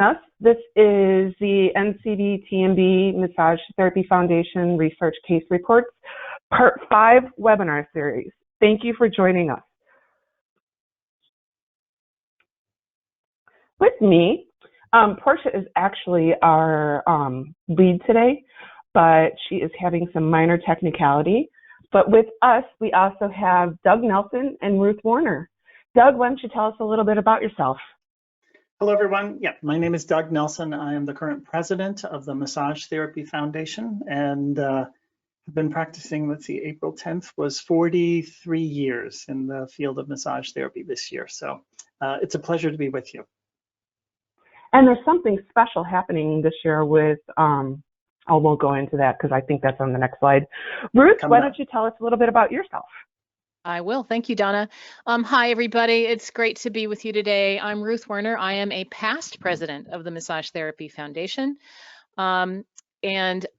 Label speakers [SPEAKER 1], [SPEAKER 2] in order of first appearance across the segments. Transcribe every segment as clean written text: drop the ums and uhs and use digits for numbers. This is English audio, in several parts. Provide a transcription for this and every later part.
[SPEAKER 1] us. This is the NCBTMB Massage Therapy Foundation Research Case Reports, Part 5 webinar series. Thank you for joining us. With me, Portia is actually our lead today, but she is having some minor technicality. But with us, we also have Doug Nelson and Ruth Werner. Doug, why don't you tell us a little bit about yourself?
[SPEAKER 2] Hello, everyone. Yeah, my name is Doug Nelson. I am the current president of the Massage Therapy Foundation, and I've been practicing, let's see, April 10th was 43 years in the field of massage therapy this year. So it's a pleasure to be with you.
[SPEAKER 1] And there's something special happening this year with, I won't go into that because I think that's on the next slide. Ruth, why don't you tell us a little bit about yourself?
[SPEAKER 3] I will. Thank you, Donna. Hi, everybody. It's great to be with you today. I'm Ruth Werner. I am a past president of the Massage Therapy Foundation. And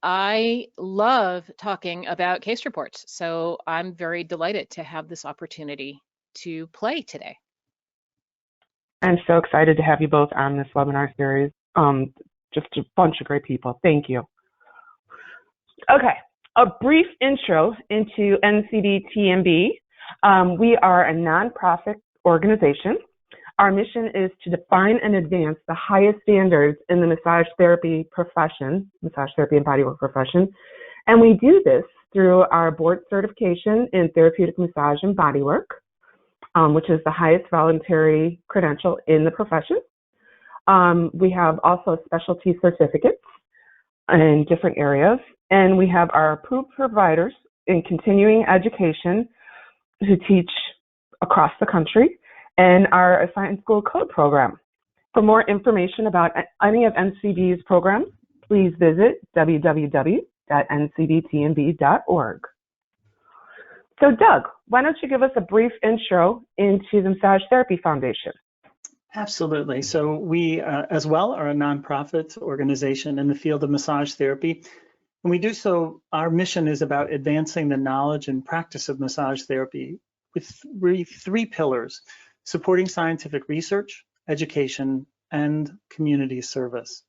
[SPEAKER 3] I love talking about case reports. So I'm very delighted to have this opportunity to play today.
[SPEAKER 1] I'm so excited to have you both on this webinar series. Just a bunch of great people. Thank you. Okay, a brief intro into NCBTMB. We are a nonprofit organization. Our mission is to define and advance the highest standards in the massage therapy profession, massage therapy and bodywork profession. And we do this through our board certification in Therapeutic Massage and Bodywork, which is the highest voluntary credential in the profession. We have also specialty certificates in different areas, and we have our approved providers in continuing education who teach across the country, and our assigned school code program. For more information about any of NCB's programs, please visit www.ncbtmb.org. So Doug, why don't you give us a brief intro into the Massage Therapy Foundation?
[SPEAKER 2] Absolutely. So we, as well, are a nonprofit organization in the field of massage therapy. And we do so, our mission is about advancing the knowledge and practice of massage therapy with three pillars: supporting scientific research, education, and community service.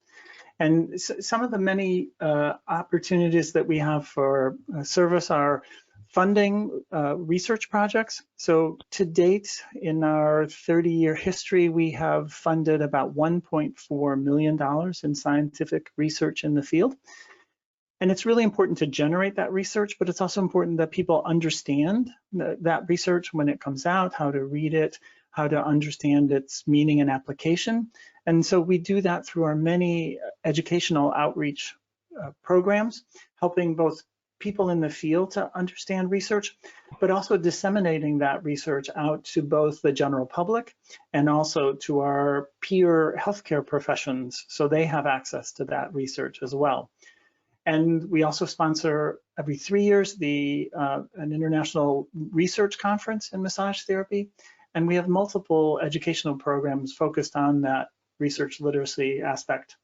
[SPEAKER 2] And some of the many opportunities that we have for service are funding research projects. So to date, in our 30-year history, we have funded about $1.4 million in scientific research in the field. And it's really important to generate that research, but it's also important that people understand that research when it comes out, how to read it, how to understand its meaning and application. And so we do that through our many educational outreach programs, helping both people in the field to understand research, but also disseminating that research out to both the general public and also to our peer healthcare professions, so they have access to that research as well. And we also sponsor every 3 years an international research conference in massage therapy. And we have multiple educational programs focused on that research literacy aspect.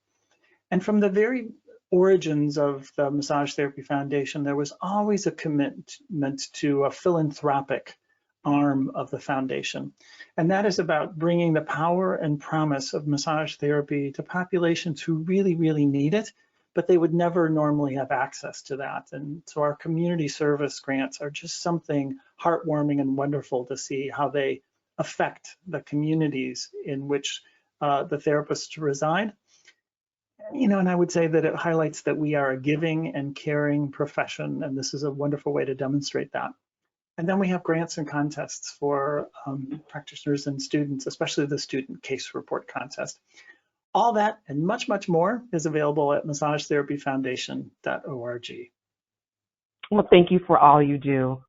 [SPEAKER 2] And from the very origins of the Massage Therapy Foundation, there was always a commitment to a philanthropic arm of the foundation. And that is about bringing the power and promise of massage therapy to populations who really, really need it, but they would never normally have access to that. And so our community service grants are just something heartwarming and wonderful to see how they affect the communities in which the therapists reside. You know, and I would say that it highlights that we are a giving and caring profession, and this is a wonderful way to demonstrate that. And then we have grants and contests for practitioners and students, especially the student case report contest. All that and much, much more is available at massagetherapyfoundation.org.
[SPEAKER 1] Well, thank you for all you do.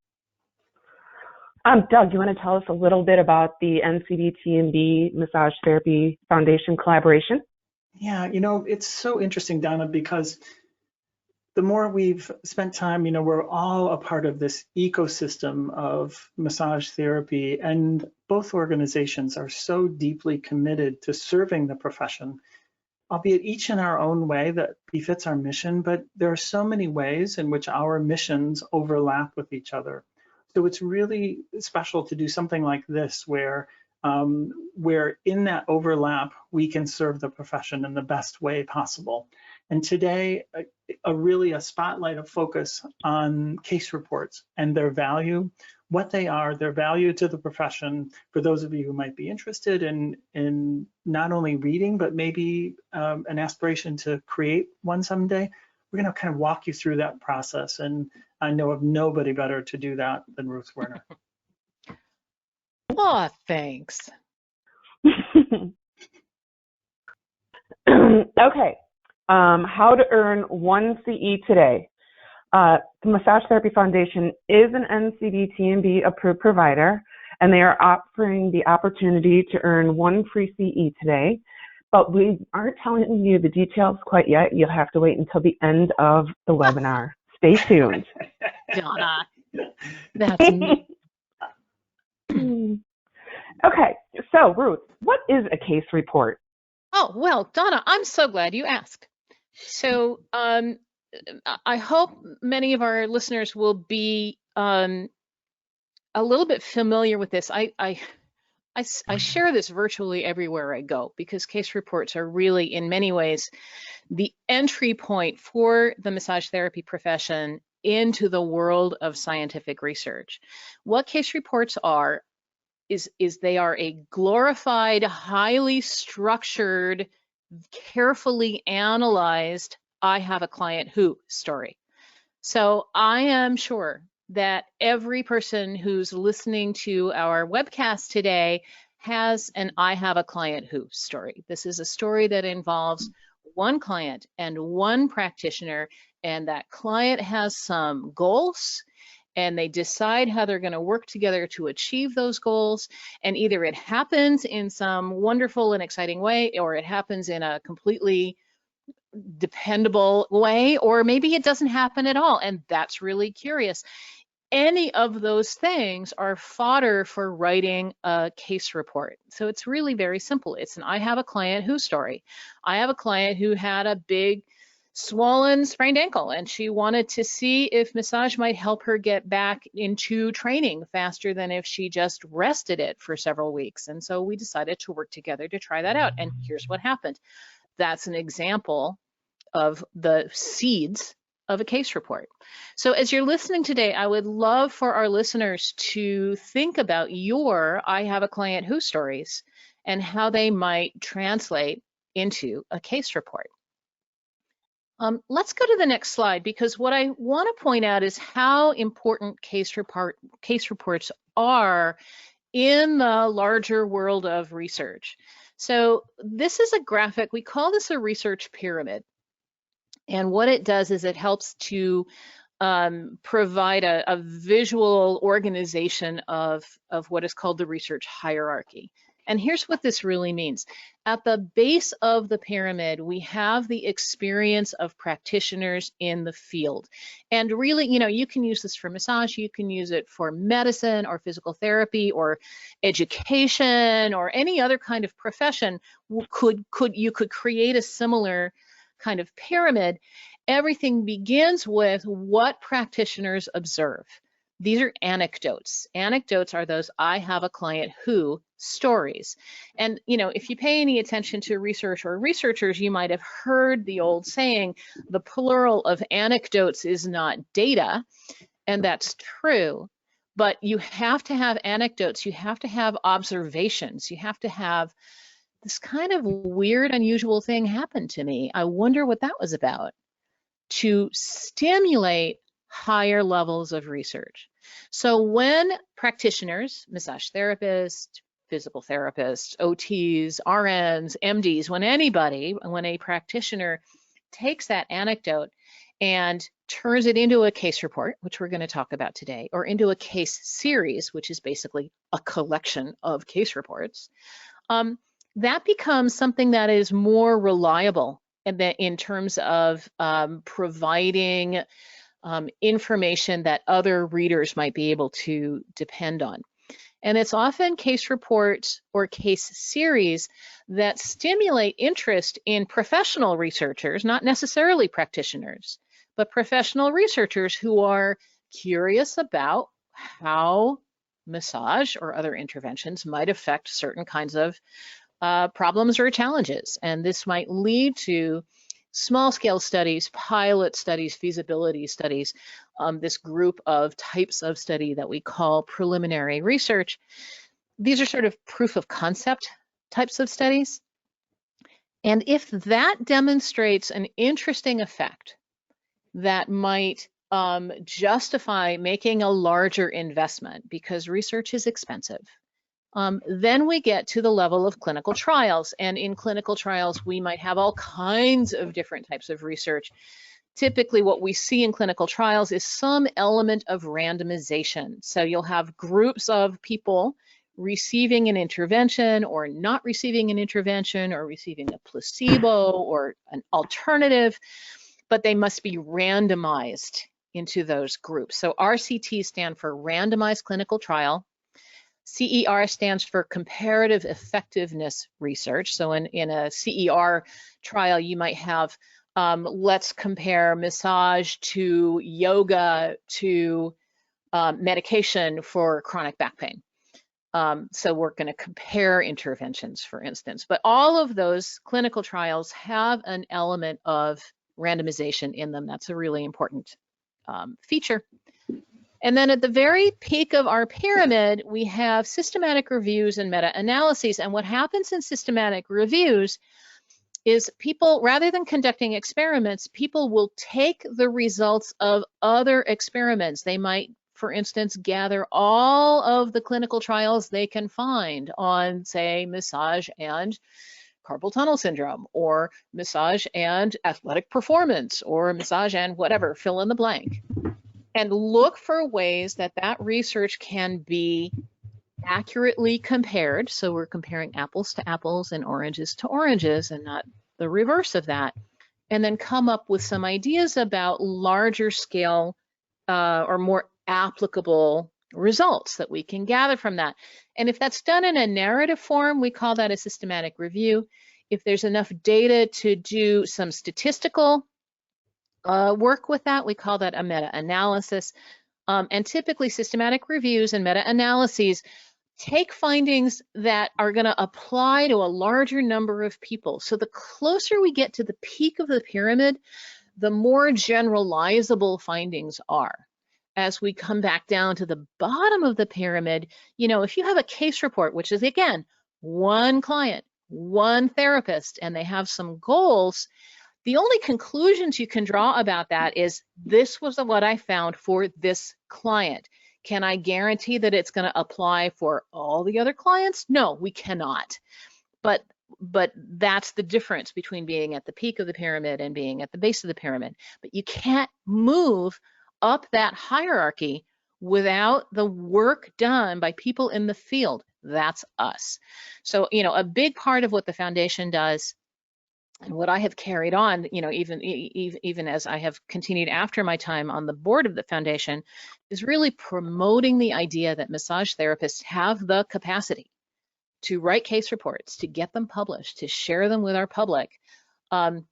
[SPEAKER 1] Doug, you want to tell us a little bit about the NCBTMB Massage Therapy Foundation collaboration?
[SPEAKER 2] Yeah, you know, it's so interesting, Donna, because the more we've spent time, you know, we're all a part of this ecosystem of massage therapy, and both organizations are so deeply committed to serving the profession, albeit each in our own way that befits our mission, but there are so many ways in which our missions overlap with each other. So it's really special to do something like this, where where in that overlap, we can serve the profession in the best way possible. And today, really a spotlight of focus on case reports and their value, what they are, their value to the profession. For those of you who might be interested in not only reading, but maybe an aspiration to create one someday, we're going to kind of walk you through that process. And I know of nobody better to do that than Ruth Werner.
[SPEAKER 3] Oh, thanks.
[SPEAKER 1] Okay, how to earn 1 CE today. The Massage Therapy Foundation is an NCBTMB approved provider, and they are offering the opportunity to earn 1 free CE today, but we aren't telling you the details quite yet. You'll have to wait until the end of the webinar. Stay tuned.
[SPEAKER 3] Donna, that's me.
[SPEAKER 1] Okay, so Ruth, what is a case report?
[SPEAKER 3] Oh, well, Donna, I'm so glad you asked. So I hope many of our listeners will be a little bit familiar with this. I share this virtually everywhere I go because case reports are really, in many ways, the entry point for the massage therapy profession into the world of scientific research. What case reports are is they are a glorified, highly structured, carefully analyzed, I have a client who story. So I am sure that every person who's listening to our webcast today has an I have a client who story. This is a story that involves one client and one practitioner, and that client has some goals, and they decide how they're going to work together to achieve those goals. And either it happens in some wonderful and exciting way, or it happens in a completely dependable way, or maybe it doesn't happen at all. And that's really curious. Any of those things are fodder for writing a case report. So it's really very simple. It's an I have a client who story. I have a client who had a big swollen sprained ankle, and she wanted to see if massage might help her get back into training faster than if she just rested it for several weeks. And so we decided to work together to try that out. And here's what happened. That's an example of the seeds of a case report. So as you're listening today, I would love for our listeners to think about your I have a client who stories and how they might translate into a case report. Let's go to the next slide, because what I want to point out is how important case reports are in the larger world of research. So this is a graphic. We call this a research pyramid. And what it does is it helps to provide a visual organization of what is called the research hierarchy. And here's what this really means. At the base of the pyramid, we have the experience of practitioners in the field. And really, you can use this for massage, you can use it for medicine or physical therapy or education or any other kind of profession. You could create a similar kind of pyramid. Everything begins with what practitioners observe. These are anecdotes. Anecdotes are those I have a client who stories. And if you pay any attention to research or researchers, you might have heard the old saying, the plural of anecdotes is not data. And that's true. But you have to have anecdotes, you have to have observations, you have to have this kind of weird, unusual thing happened to me. I wonder what that was about, to stimulate higher levels of research. So when practitioners, massage therapists, physical therapists, OTs, RNs, MDs, when a practitioner takes that anecdote and turns it into a case report, which we're going to talk about today, or into a case series, which is basically a collection of case reports, that becomes something that is more reliable in terms of providing information that other readers might be able to depend on. And it's often case reports or case series that stimulate interest in professional researchers, not necessarily practitioners, but professional researchers who are curious about how massage or other interventions might affect certain kinds of problems or challenges. And this might lead to small scale studies, pilot studies, feasibility studies, this group of types of study that we call preliminary research. These are sort of proof of concept types of studies. And if that demonstrates an interesting effect that might justify making a larger investment because research is expensive, then we get to the level of clinical trials. And in clinical trials, we might have all kinds of different types of research. Typically, what we see in clinical trials is some element of randomization. So you'll have groups of people receiving an intervention or not receiving an intervention or receiving a placebo or an alternative, but they must be randomized into those groups. So RCTs stand for randomized clinical trial. CER stands for comparative effectiveness research. So in a CER trial, you might have, let's compare massage to yoga to medication for chronic back pain. So we're going to compare interventions, for instance. But all of those clinical trials have an element of randomization in them. That's a really important feature. And then at the very peak of our pyramid, we have systematic reviews and meta-analyses. And what happens in systematic reviews is people, rather than conducting experiments, people will take the results of other experiments. They might, for instance, gather all of the clinical trials they can find on, say, massage and carpal tunnel syndrome, or massage and athletic performance, or massage and whatever, fill in the blank, and look for ways that that research can be accurately compared. So we're comparing apples to apples and oranges to oranges and not the reverse of that. And then come up with some ideas about larger scale or more applicable results that we can gather from that. And if that's done in a narrative form, we call that a systematic review. If there's enough data to do some statistical work with that, we call that a meta-analysis. And typically systematic reviews and meta-analyses take findings that are going to apply to a larger number of people. So the closer we get to the peak of the pyramid, the more generalizable findings are. As we come back down to the bottom of the pyramid, you know, if you have a case report, which is, again, one client, one therapist, and they have some goals, the only conclusions you can draw about that is, this was what I found for this client. Can I guarantee that it's going to apply for all the other clients? No, we cannot. But that's the difference between being at the peak of the pyramid and being at the base of the pyramid. But you can't move up that hierarchy without the work done by people in the field. That's us. So, you know, a big part of what the foundation does, and what I have carried on, you know, even as I have continued after my time on the board of the foundation, is really promoting the idea that massage therapists have the capacity to write case reports, to get them published, to share them with our public, and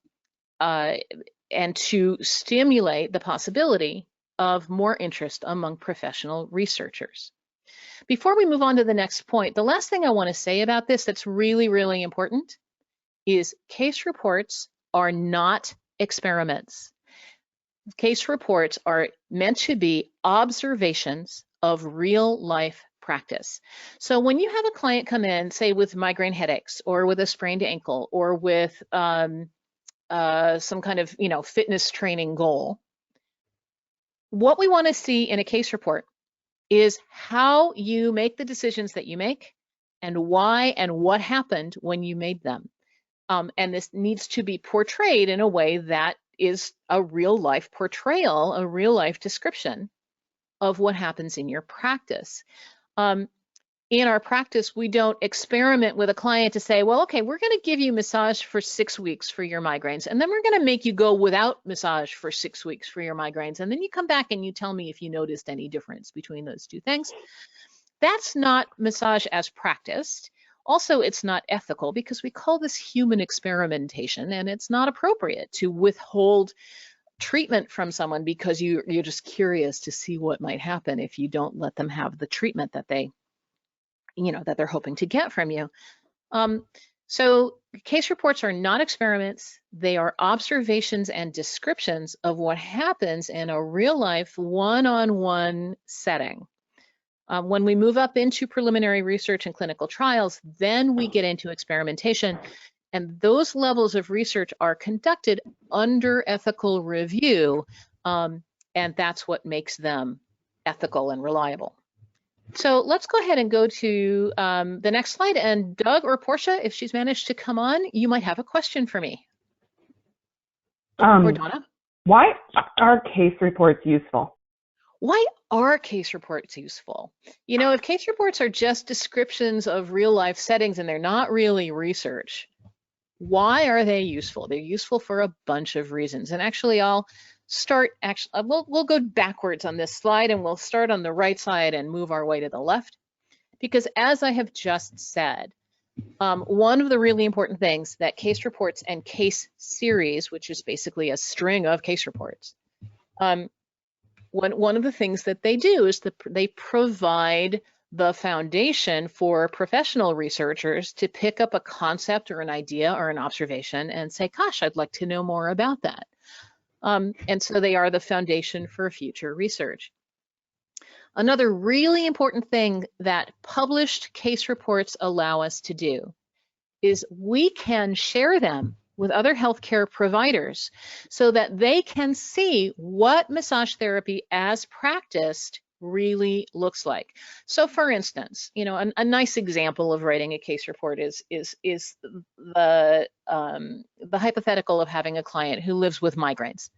[SPEAKER 3] to stimulate the possibility of more interest among professional researchers. Before we move on to the next point, the last thing I want to say about this that's really, really important is case reports are not experiments. Case reports are meant to be observations of real life practice. So when you have a client come in, say with migraine headaches, or with a sprained ankle, or with some kind of, you know, fitness training goal, what we want to see in a case report is how you make the decisions that you make, and why and what happened when you made them. And this needs to be portrayed in a way that is a real life portrayal, a real life description of what happens in your practice. In our practice, we don't experiment with a client to say, well, okay, we're going to give you massage for 6 weeks for your migraines, and then we're going to make you go without massage for 6 weeks for your migraines, and then you come back and you tell me if you noticed any difference between those two things. That's not massage as practiced. Also, it's not ethical, because we call this human experimentation, and it's not appropriate to withhold treatment from someone because you're just curious to see what might happen if you don't let them have the treatment that they, that they're hoping to get from you. So case reports are not experiments. They are observations and descriptions of what happens in a real life one-on-one setting. When we move up into preliminary research and clinical trials, then we get into experimentation. And those levels of research are conducted under ethical review. And that's what makes them ethical and reliable. So let's go ahead and go to the next slide. And Doug or Portia, if she's managed to come on, you might have a question for me. Or Donna.
[SPEAKER 1] Why are case reports useful?
[SPEAKER 3] Why are case reports useful? If case reports are just descriptions of real life settings and they're not really research, why are they useful? They're useful for a bunch of reasons. And actually, we'll go backwards on this slide and we'll start on the right side and move our way to the left. Because as I have just said, one of the really important things that case reports and case series, which is basically a string of case reports, one of the things that they do is they provide the foundation for professional researchers to pick up a concept or an idea or an observation and say, gosh, I'd like to know more about that. And so they are the foundation for future research. Another really important thing that published case reports allow us to do is we can share them with other healthcare providers so that they can see what massage therapy as practiced really looks like. So for instance, a nice example of writing a case report is the hypothetical of having a client who lives with migraines.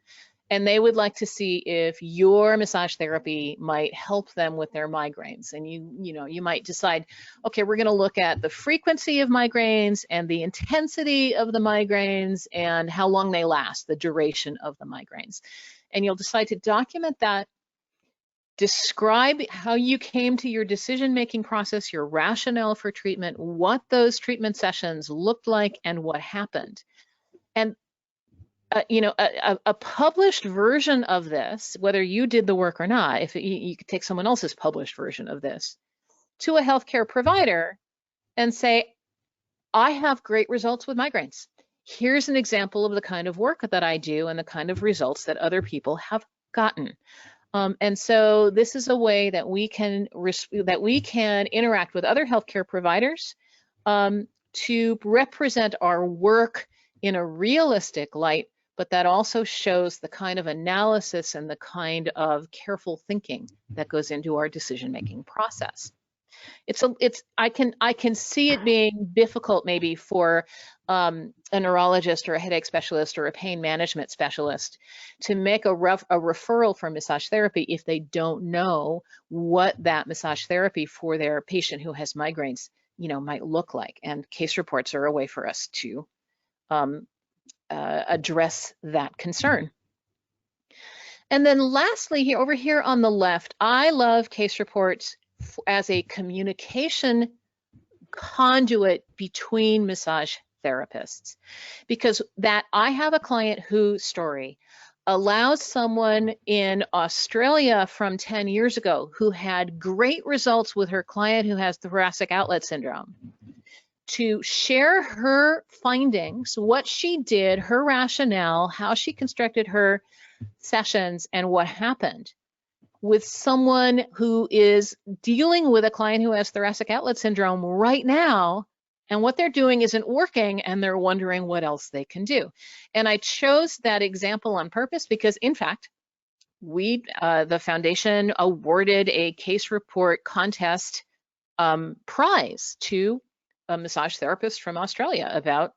[SPEAKER 3] And they would like to see if your massage therapy might help them with their migraines. And you might decide, okay, we're going to look at the frequency of migraines and the intensity of the migraines and how long they last, the duration of the migraines. And you'll decide to document that, describe how you came to your decision-making process, your rationale for treatment, what those treatment sessions looked like, and what happened. And a published version of this, whether you did the work or not, if you could take someone else's published version of this to a healthcare provider and say, I have great results with migraines. Here's an example of the kind of work that I do and the kind of results that other people have gotten. And so this is a way that we can interact with other healthcare providers to represent our work in a realistic light, but that also shows the kind of analysis and the kind of careful thinking that goes into our decision-making process. I can see it being difficult maybe for a neurologist or a headache specialist or a pain management specialist to make a referral for massage therapy if they don't know what that massage therapy for their patient who has migraines, might look like. And case reports are a way for us to address that concern. And then lastly, over here on the left, I love case reports as a communication conduit between massage therapists, because that I have a client whose story allows someone in Australia from 10 years ago who had great results with her client who has thoracic outlet syndrome to share her findings, what she did, her rationale, how she constructed her sessions, and what happened with someone who is dealing with a client who has thoracic outlet syndrome right now, and what they're doing isn't working, and they're wondering what else they can do. And I chose that example on purpose because, in fact, the foundation awarded a case report contest prize to a massage therapist from Australia about,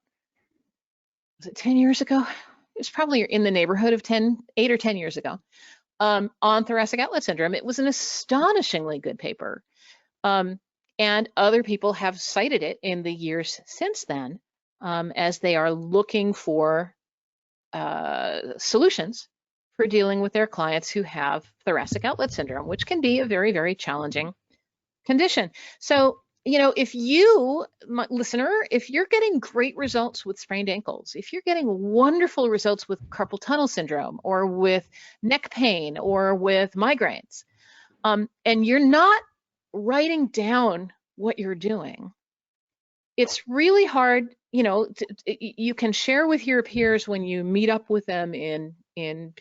[SPEAKER 3] was it 10 years ago? It was probably in the neighborhood of 8 or 10 years ago. On thoracic outlet syndrome. It was an astonishingly good paper. And other people have cited it in the years since then as they are looking for solutions for dealing with their clients who have thoracic outlet syndrome, which can be a very, very challenging condition. So if you, my listener, if you're getting great results with sprained ankles, if you're getting wonderful results with carpal tunnel syndrome or with neck pain or with migraines, and you're not writing down what you're doing, it's really hard. You can share with your peers when you meet up with them in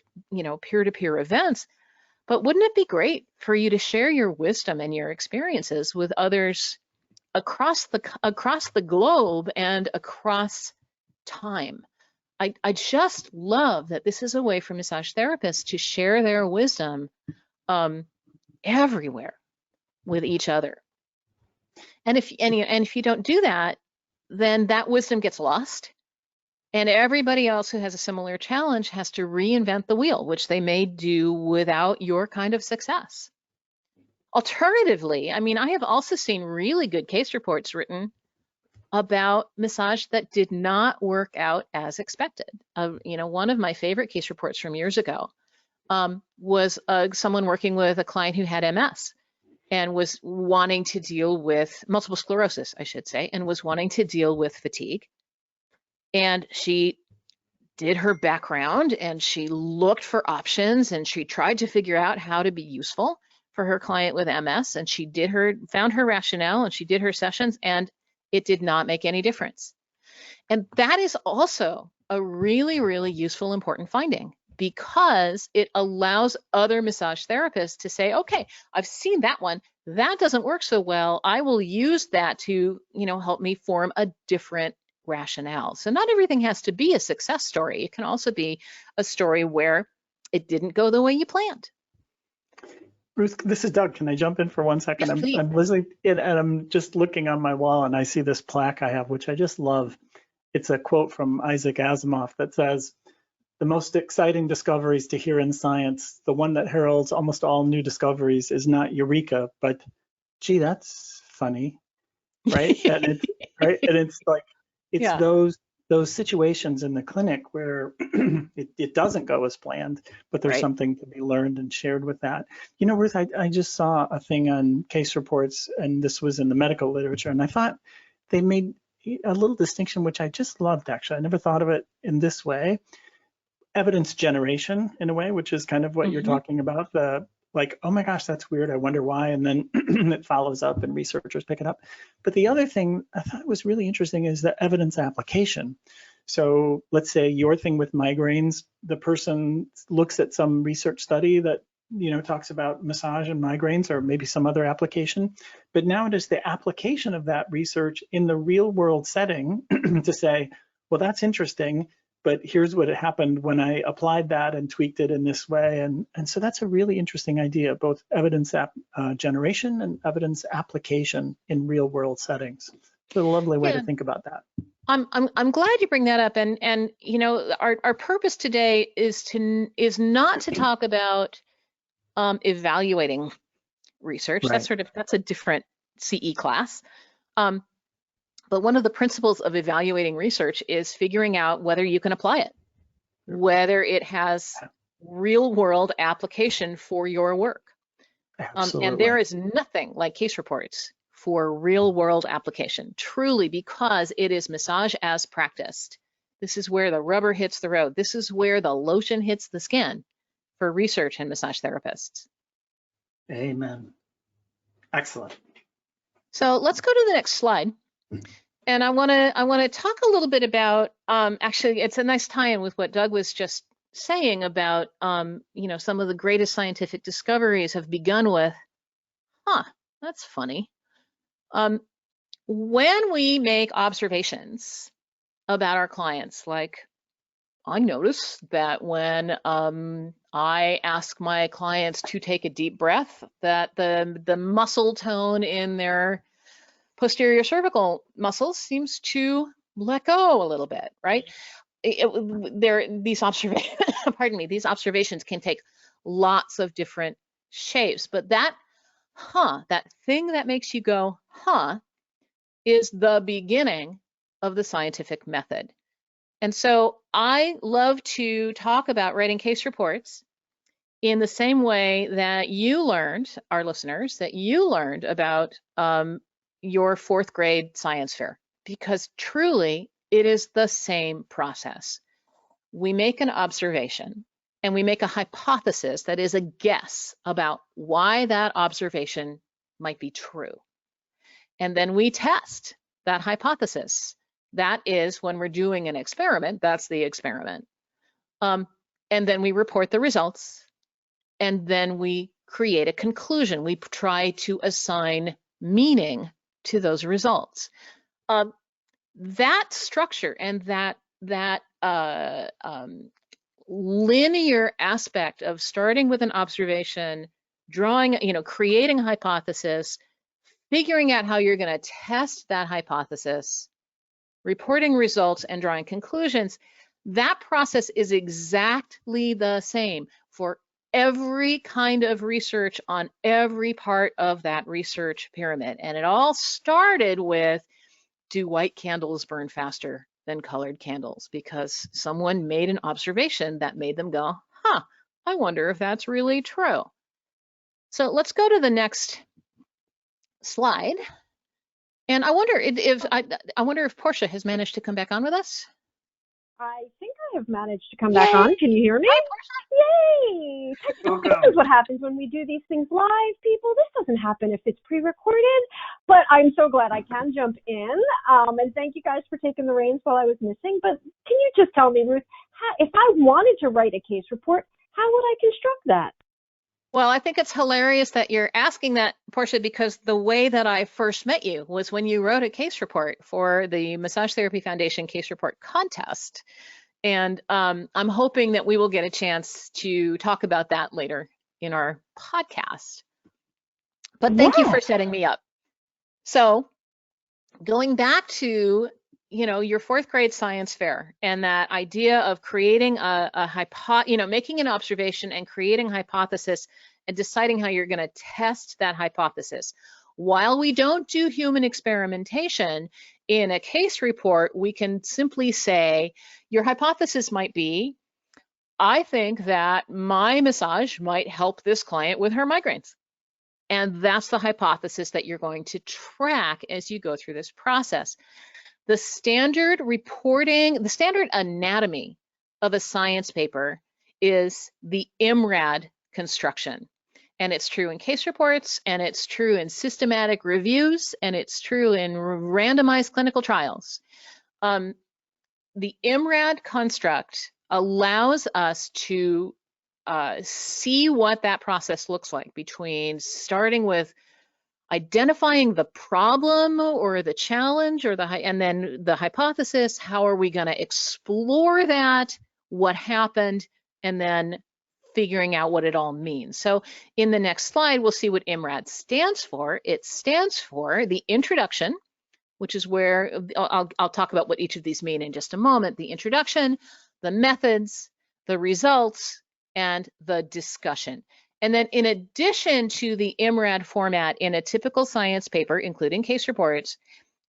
[SPEAKER 3] peer-to-peer events, but wouldn't it be great for you to share your wisdom and your experiences with others across the globe and across time? I just love that this is a way for massage therapists to share their wisdom everywhere with each other. And if you don't do that, then that wisdom gets lost, and everybody else who has a similar challenge has to reinvent the wheel, which they may do without your kind of success. Alternatively, I have also seen really good case reports written about massage that did not work out as expected. One of my favorite case reports from years ago was someone working with a client who had MS and was wanting to deal with multiple sclerosis, I should say, and was wanting to deal with fatigue. And she did her background and she looked for options and she tried to figure out how to be useful for her client with MS, and she found her rationale and she did her sessions, and it did not make any difference. And that is also a really, really useful, important finding, because it allows other massage therapists to say, okay, I've seen that one, that doesn't work so well, I will use that to, help me form a different rationale. So not everything has to be a success story. It can also be a story where it didn't go the way you planned.
[SPEAKER 2] Ruth, this is Doug. Can I jump in for 1 second? I'm listening and I'm just looking on my wall and I see this plaque I have, which I just love. It's a quote from Isaac Asimov that says, "The most exciting discoveries to hear in science, the one that heralds almost all new discoveries, is not eureka, but gee, that's funny," right? And it's like, it's those situations in the clinic where it doesn't go as planned, but there's something to be learned and shared with that. Ruth, I just saw a thing on case reports, and this was in the medical literature, and I thought they made a little distinction, which I just loved, actually. I never thought of it in this way. Evidence generation, in a way, which is kind of what you're talking about, like, oh my gosh, that's weird, I wonder why, and then it follows up and researchers pick it up. But the other thing I thought was really interesting is the evidence application. So let's say your thing with migraines, the person looks at some research study that talks about massage and migraines, or maybe some other application, but now it is the application of that research in the real world setting to say, well, that's interesting, but here's what happened when I applied that and tweaked it in this way. And so that's a really interesting idea, both evidence generation and evidence application in real world settings. It's a lovely way to think about that.
[SPEAKER 3] I'm glad you bring that up. And our purpose today is not to talk about evaluating research. Right. That's a different CE class. But one of the principles of evaluating research is figuring out whether you can apply it, whether it has real world application for your work. And there is nothing like case reports for real world application, truly, because it is massage as practiced. This is where the rubber hits the road. This is where the lotion hits the skin for research and massage therapists.
[SPEAKER 2] Amen. Excellent.
[SPEAKER 3] So let's go to the next slide. And I want to talk a little bit about, actually, it's a nice tie-in with what Doug was just saying about, some of the greatest scientific discoveries have begun with, that's funny. When we make observations about our clients, like I notice that when I ask my clients to take a deep breath, that the muscle tone in their posterior cervical muscles seems to let go a little bit, right? These observations can take lots of different shapes, but that thing that makes you go, is the beginning of the scientific method. And so I love to talk about writing case reports in the same way that you learned, our listeners, that you learned about your 4th grade science fair, because truly it is the same process. We make an observation and we make a hypothesis that is a guess about why that observation might be true. And then we test that hypothesis. That is when we're doing an experiment, that's the experiment. And then we report the results, and then we create a conclusion. We try to assign meaning to those results. That structure and that linear aspect of starting with an observation, drawing, creating a hypothesis, figuring out how you're going to test that hypothesis, reporting results, and drawing conclusions, that process is exactly the same for every kind of research on every part of that research pyramid. And it all started with, do white candles burn faster than colored candles? Because someone made an observation that made them go, I wonder if that's really true. So let's go to the next slide. And I wonder if Portia has managed to come back on with us.
[SPEAKER 4] I think I have managed to come back on. Can you hear me? Yay! This is what happens when we do these things live, people. This doesn't happen if it's pre-recorded, but I'm so glad I can jump in. And thank you guys for taking the reins while I was missing. But can you just tell me, Ruth, if I wanted to write a case report, how would I construct that?
[SPEAKER 3] Well, I think it's hilarious that you're asking that, Portia, because the way that I first met you was when you wrote a case report for the Massage Therapy Foundation Case Report Contest. And I'm hoping that we will get a chance to talk about that later in our podcast. But thank you for setting me up. So going back to, your 4th grade science fair and that idea of creating making an observation and creating a hypothesis and deciding how you're going to test that hypothesis. While we don't do human experimentation in a case report, we can simply say, your hypothesis might be, I think that my massage might help this client with her migraines. And that's the hypothesis that you're going to track as you go through this process. The standard anatomy of a science paper is the IMRAD construction. And it's true in case reports, and it's true in systematic reviews, and it's true in randomized clinical trials. The IMRAD construct allows us to see what that process looks like between starting with identifying the problem or the challenge and then the hypothesis. How are we going to explore that, what happened, and then figuring out what it all means. So in the next slide, we'll see what IMRAD stands for. It stands for the introduction, which is where I'll talk about what each of these mean in just a moment. The introduction, the methods, the results, and the discussion. And then in addition to the IMRAD format in a typical science paper, including case reports,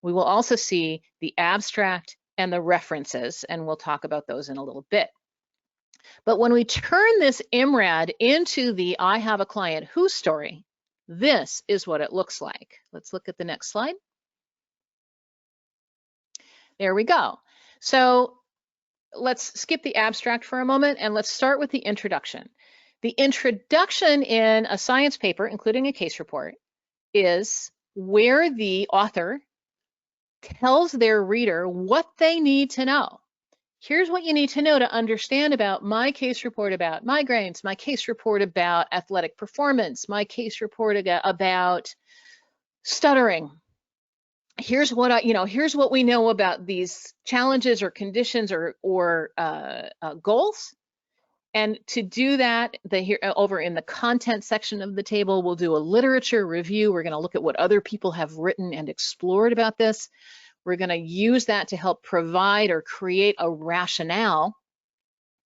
[SPEAKER 3] we will also see the abstract and the references, and we'll talk about those in a little bit. But when we turn this IMRAD into the I have a client who story, this is what it looks like. Let's look at the next slide. There we go. So let's skip the abstract for a moment and let's start with the introduction. The introduction in a science paper, including a case report, is where the author tells their reader what they need to know. Here's what you need to know to understand about my case report about migraines, my case report about athletic performance, my case report about stuttering. Here's what here's what we know about these challenges or conditions or goals. And to do that, over in the content section of the table, we'll do a literature review. We're going to look at what other people have written and explored about this. We're going to use that to help provide or create a rationale.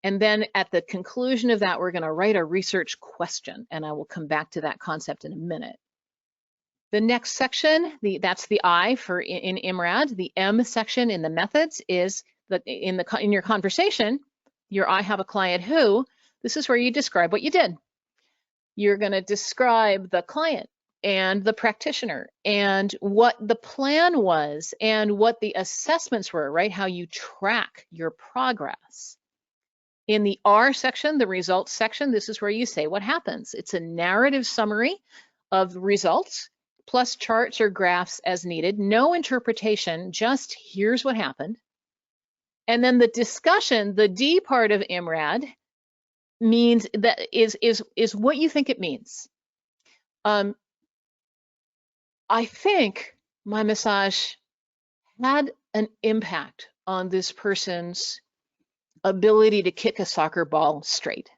[SPEAKER 3] And then at the conclusion of that, we're going to write a research question. And I will come back to that concept in a minute. The next section, that's the I for in IMRAD. The M section in the methods is that in your conversation, your I have a client who, this is where you describe what you did. You're going to describe the client, and the practitioner, and what the plan was, and what the assessments were, right? How you track your progress. In the R section, the results section, this is where you say what happens. It's a narrative summary of results, plus charts or graphs as needed. No interpretation, just here's what happened. And then the discussion, the D part of IMRAD, means that is what you think it means. I think my massage had an impact on this person's ability to kick a soccer ball straight,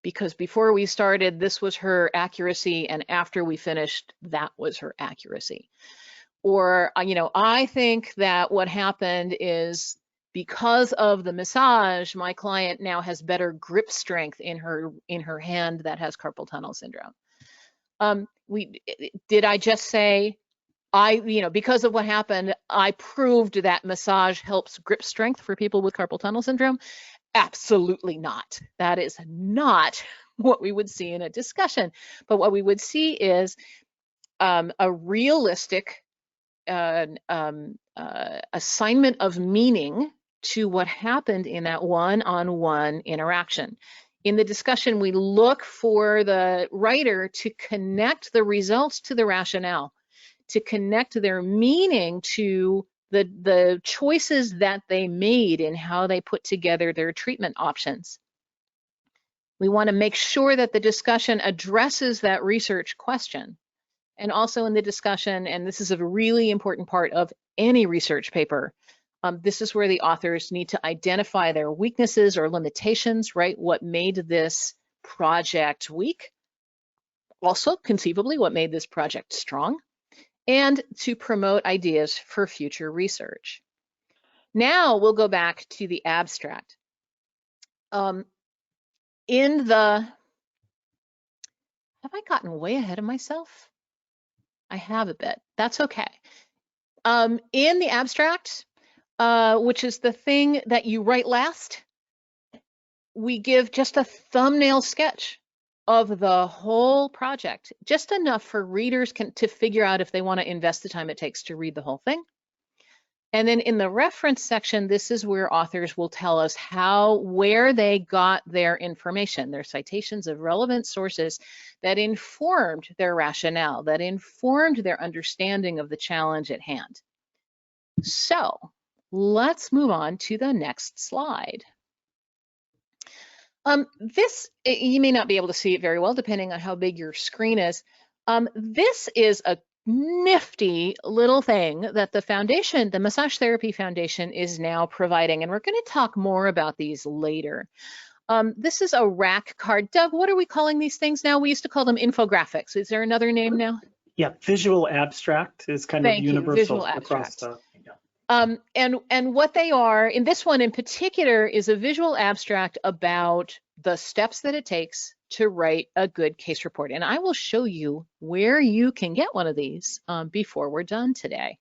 [SPEAKER 3] because before we started, this was her accuracy, and after we finished, that was her accuracy. Or, you know, I think that what happened is because of the massage, my client now has better grip strength in her hand that has carpal tunnel syndrome. Did I just say, because of what happened, I proved that massage helps grip strength for people with carpal tunnel syndrome? Absolutely not. That is not what we would see in a discussion. But what we would see is a realistic assignment of meaning to what happened in that one-on-one interaction. In the discussion, we look for the writer to connect the results to the rationale, to connect their meaning to the choices that they made in how they put together their treatment options. We want to make sure that the discussion addresses that research question. And also in the discussion, and this is a really important part of any research paper, this is where the authors need to identify their weaknesses or limitations, right? What made this project weak? Also, conceivably, what made this project strong? And to promote ideas for future research. Now we'll go back to the abstract. Have I gotten way ahead of myself? I have a bit. That's okay. In the abstract, which is the thing that you write last, we give just a thumbnail sketch of the whole project, just enough for readers to figure out if they want to invest the time it takes to read the whole thing. And then in the reference section, this is where authors will tell us where they got their information, their citations of relevant sources that informed their rationale, that informed their understanding of the challenge at hand. So let's move on to the next slide. This, you may not be able to see it very well, depending on how big your screen is. This is a nifty little thing that the foundation, the Massage Therapy Foundation, is now providing, and we're going to talk more about these later. This is a rack card. Doug, what are we calling these things now? We used to call them infographics. Is there another name now?
[SPEAKER 2] Yeah, visual abstract is kind of universal across the.
[SPEAKER 3] And what they are, in this one in particular, is a visual abstract about the steps that it takes to write a good case report. And I will show you where you can get one of these before we're done today.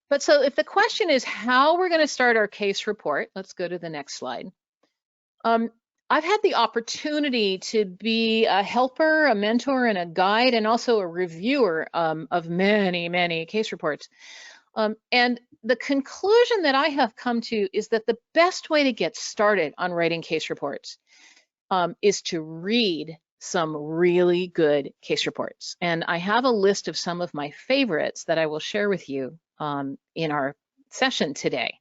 [SPEAKER 3] But so if the question is how we're going to start our case report, let's go to the next slide. I've had the opportunity to be a helper, a mentor, and a guide, and also a reviewer of many, many case reports. And the conclusion that I have come to is that the best way to get started on writing case reports is to read some really good case reports. And I have a list of some of my favorites that I will share with you in our session today.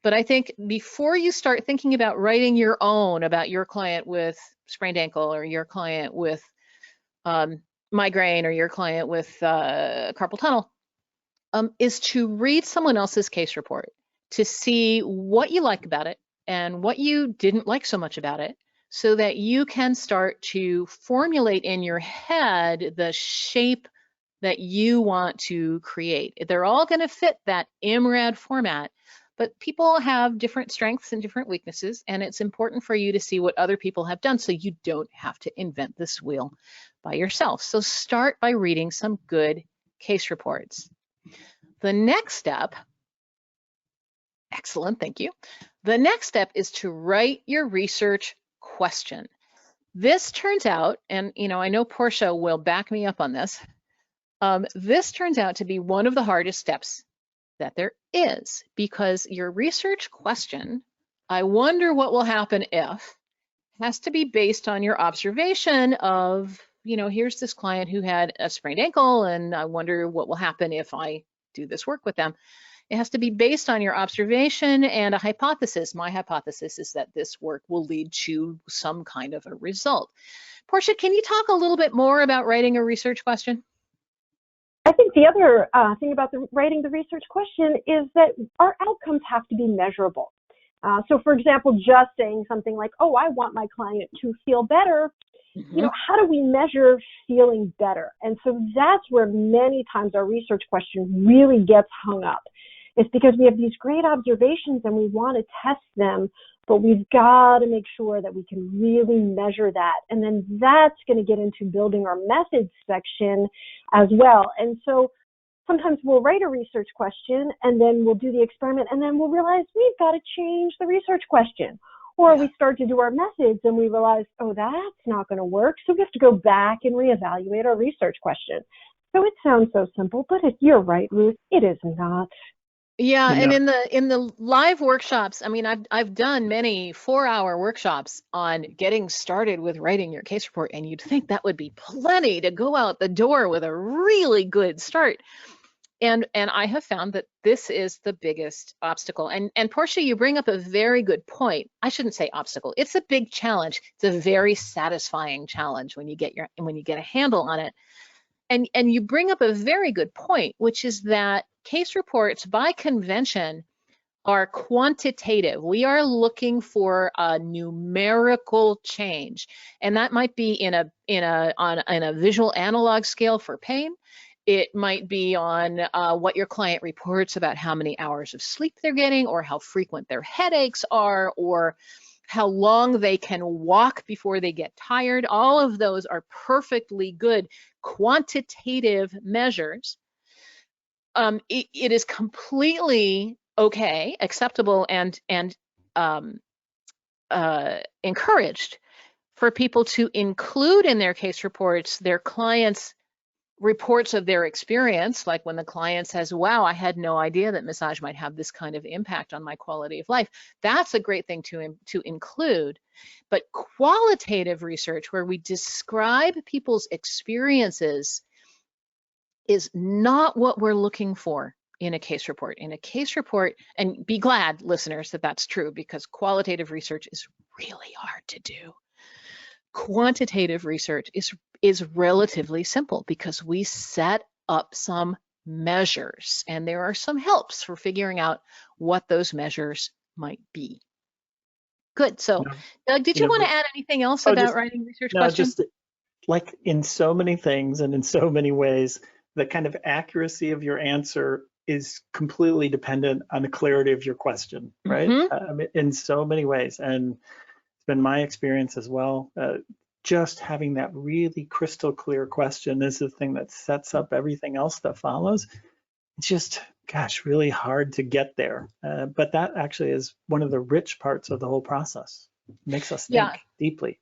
[SPEAKER 3] But I think before you start thinking about writing your own about your client with sprained ankle, or your client with migraine, or your client with carpal tunnel, is to read someone else's case report to see what you like about it and what you didn't like so much about it, so that you can start to formulate in your head the shape that you want to create. They're all going to fit that IMRAD format, but people have different strengths and different weaknesses, and it's important for you to see what other people have done so you don't have to invent this wheel by yourself. So start by reading some good case reports. The next step, excellent, thank you. The next step is to write your research question. This turns out, and I know Portia will back me up on this, this turns out to be one of the hardest steps that there is, because your research question, I wonder what will happen if, has to be based on your observation of, here's this client who had a sprained ankle, and I wonder what will happen if I do this work with them. It has to be based on your observation and a hypothesis. My hypothesis is that this work will lead to some kind of a result. Portia, can you talk a little bit more about writing a research question?
[SPEAKER 4] I think the other thing about writing the research question is that our outcomes have to be measurable. So for example, just saying something like, oh, I want my client to feel better, how do we measure feeling better? And so that's where many times our research question really gets hung up. It's because we have these great observations and we want to test them, but we've got to make sure that we can really measure that. And then that's going to get into building our methods section as well. And so sometimes we'll write a research question and then we'll do the experiment and then we'll realize we've got to change the research question. Or we start to do our methods and we realize, oh, that's not going to work. So we have to go back and reevaluate our research question. So it sounds so simple, but you're right, Ruth, it is not.
[SPEAKER 3] Yeah, and in the live workshops, I mean, I've done many 4-hour workshops on getting started with writing your case report, and you'd think that would be plenty to go out the door with a really good start. And I have found that this is the biggest obstacle. And Portia, you bring up a very good point. I shouldn't say obstacle. It's a big challenge. It's a very satisfying challenge when you get a handle on it. And you bring up a very good point, which is that case reports by convention are quantitative. We are looking for a numerical change, and that might be on a visual analog scale for pain. It might be on what your client reports about how many hours of sleep they're getting, or how frequent their headaches are, or how long they can walk before they get tired. All of those are perfectly good quantitative measures. It is completely okay, acceptable, and encouraged for people to include in their case reports their clients' reports of their experience, like when the client says, wow, I had no idea that massage might have this kind of impact on my quality of life. That's a great thing to include. But qualitative research, where we describe people's experiences, is not what we're looking for in a case report. In a case report, and be glad, listeners, that that's true, because qualitative research is really hard to do. Quantitative research is relatively simple because we set up some measures, and there are some helps for figuring out what those measures might be. Good. So, Doug, did you want to add anything else about writing research questions?
[SPEAKER 2] Just like in so many things and in so many ways, the kind of accuracy of your answer is completely dependent on the clarity of your question, right? In so many ways. And it's been my experience as well. Just having that really crystal clear question is the thing that sets up everything else that follows. It's just, gosh, really hard to get there. But that actually is one of the rich parts of the whole process. It makes us think deeply.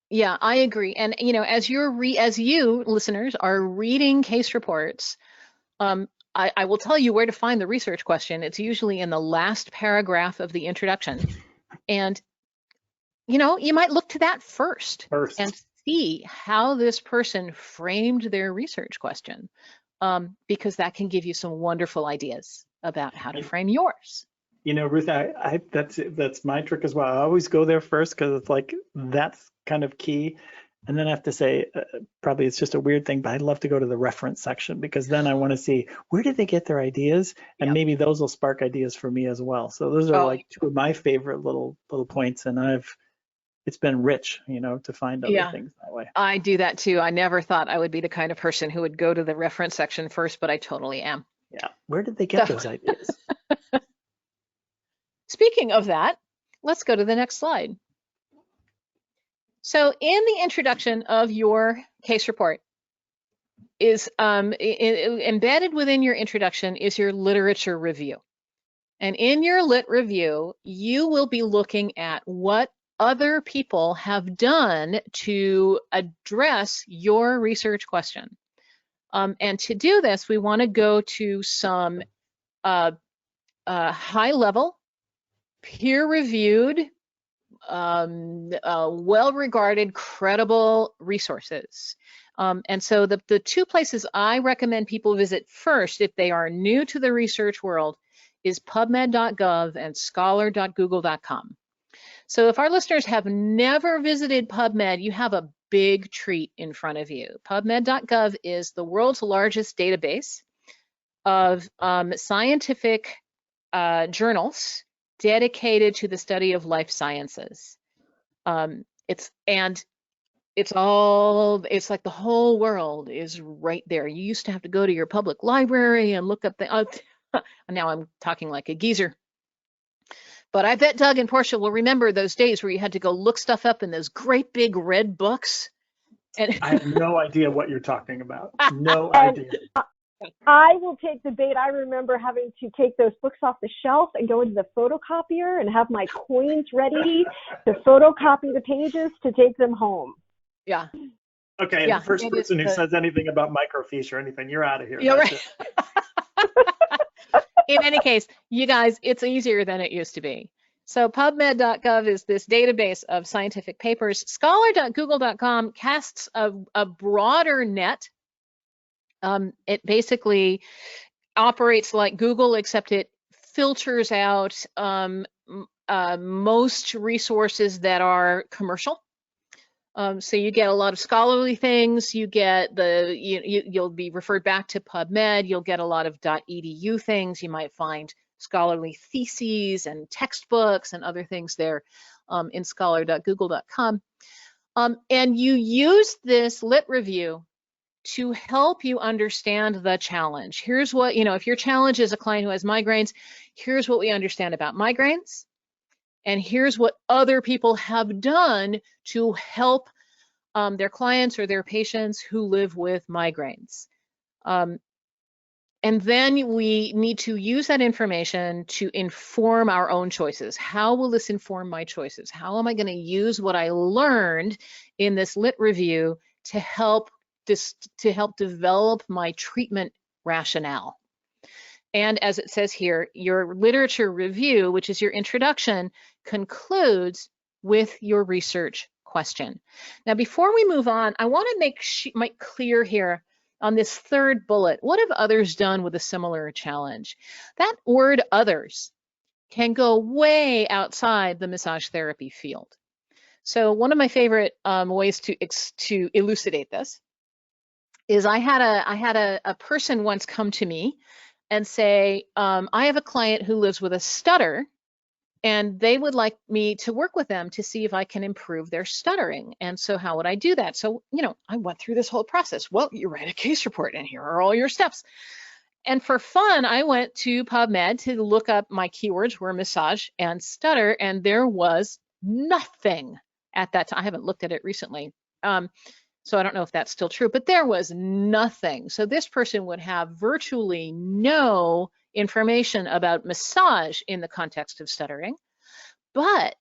[SPEAKER 3] Yeah, I agree. And as you listeners are reading case reports, I will tell you where to find the research question. It's usually in the last paragraph of the introduction. And you might look to that first and see how this person framed their research question, because that can give you some wonderful ideas about how to frame yours.
[SPEAKER 2] Ruth, that's my trick as well. I always go there first because it's like that's kind of key. And then I have to say, probably it's just a weird thing, but I'd love to go to the reference section, because then I want to see where did they get their ideas, and maybe those will spark ideas for me as well. So those are like two of my favorite little points, and it's been rich, to find other things that way.
[SPEAKER 3] I do that too. I never thought I would be the kind of person who would go to the reference section first, but I totally am.
[SPEAKER 2] Yeah. Where did they get those ideas?
[SPEAKER 3] Speaking of that, let's go to the next slide. So in the introduction of your case report is embedded within your introduction is your literature review. And in your lit review, you will be looking at what other people have done to address your research question. And to do this, we want to go to some high-level, peer-reviewed, well-regarded, credible resources. And so the two places I recommend people visit first if they are new to the research world is PubMed.gov and Scholar.google.com. So if our listeners have never visited PubMed, you have a big treat in front of you. PubMed.gov is the world's largest database of scientific journals dedicated to the study of life sciences. It's like the whole world is right there. You used to have to go to your public library and look up the, now I'm talking like a geezer. But I bet Doug and Portia will remember those days where you had to go look stuff up in those great big red books. And
[SPEAKER 2] I have no idea what you're talking about. No idea.
[SPEAKER 4] I will take the bait. I remember having to take those books off the shelf and go into the photocopier and have my coins ready to photocopy the pages to take them home.
[SPEAKER 3] Yeah.
[SPEAKER 2] Okay,
[SPEAKER 3] Yeah,
[SPEAKER 2] the first person who says anything about microfiche or anything, you're out of here.
[SPEAKER 3] You're right. In any case, you guys, it's easier than it used to be. So PubMed.gov is this database of scientific papers. Scholar.google.com casts a broader net. It basically operates like Google, except it filters out most resources that are commercial. So you get a lot of scholarly things. You get you'll be referred back to PubMed. You'll get a lot of .edu things. You might find scholarly theses and textbooks and other things there in scholar.google.com. And you use this lit review to help you understand the challenge. Here's what, if your challenge is a client who has migraines, here's what we understand about migraines. And here's what other people have done to help their clients or their patients who live with migraines. And then we need to use that information to inform our own choices. How will this inform my choices? How am I going to use what I learned in this lit review to help develop my treatment rationale? And as it says here, your literature review, which is your introduction, concludes with your research question. Now, before we move on, I want to make clear here on this third bullet, what have others done with a similar challenge? That word others can go way outside the massage therapy field. So one of my favorite ways to elucidate this is I had a person once come to me and say, I have a client who lives with a stutter and they would like me to work with them to see if I can improve their stuttering. And so how would I do that? So, I went through this whole process. Well, you write a case report and here are all your steps. And for fun, I went to PubMed to look up my keywords were massage and stutter, and there was nothing at that time. I haven't looked at it recently. So I don't know if that's still true, but there was nothing. So this person would have virtually no information about massage in the context of stuttering. But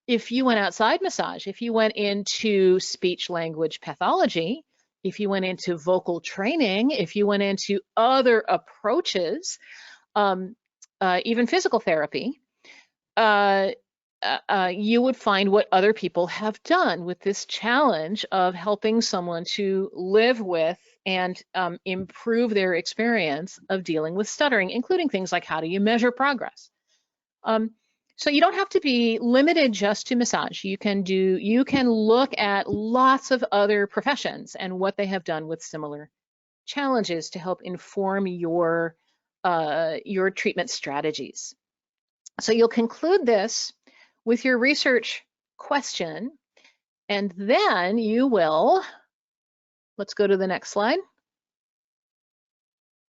[SPEAKER 3] if you went outside massage, if you went into speech language pathology, if you went into vocal training, if you went into other approaches, even physical therapy, you would find what other people have done with this challenge of helping someone to live with and improve their experience of dealing with stuttering, including things like how do you measure progress. So you don't have to be limited just to massage. You can look at lots of other professions and what they have done with similar challenges to help inform your treatment strategies. So you'll conclude this with your research question, and then you will, let's go to the next slide.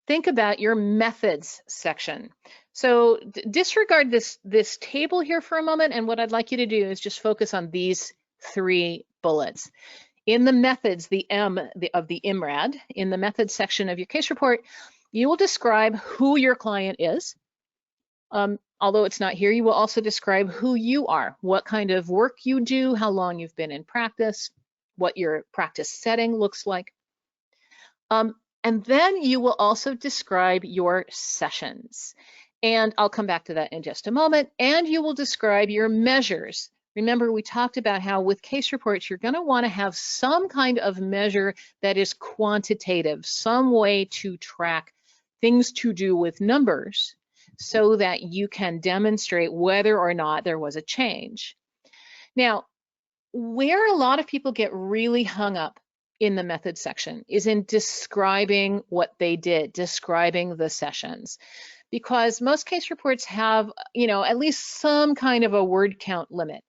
[SPEAKER 3] Think about your methods section. So disregard this table here for a moment, and what I'd like you to do is just focus on these 3 bullets. In the methods, the M of the IMRAD, in the methods section of your case report, you will describe who your client is. although it's not here, you will also describe who you are, what kind of work you do, how long you've been in practice, what your practice setting looks like. And then you will also describe your sessions. And I'll come back to that in just a moment. And you will describe your measures. Remember, we talked about how with case reports, you're going to want to have some kind of measure that is quantitative, some way to track things to do with numbers so that you can demonstrate whether or not there was a change. Now, where a lot of people get really hung up in the method section is in describing what they did, describing the sessions, because most case reports have, at least some kind of a word count limit.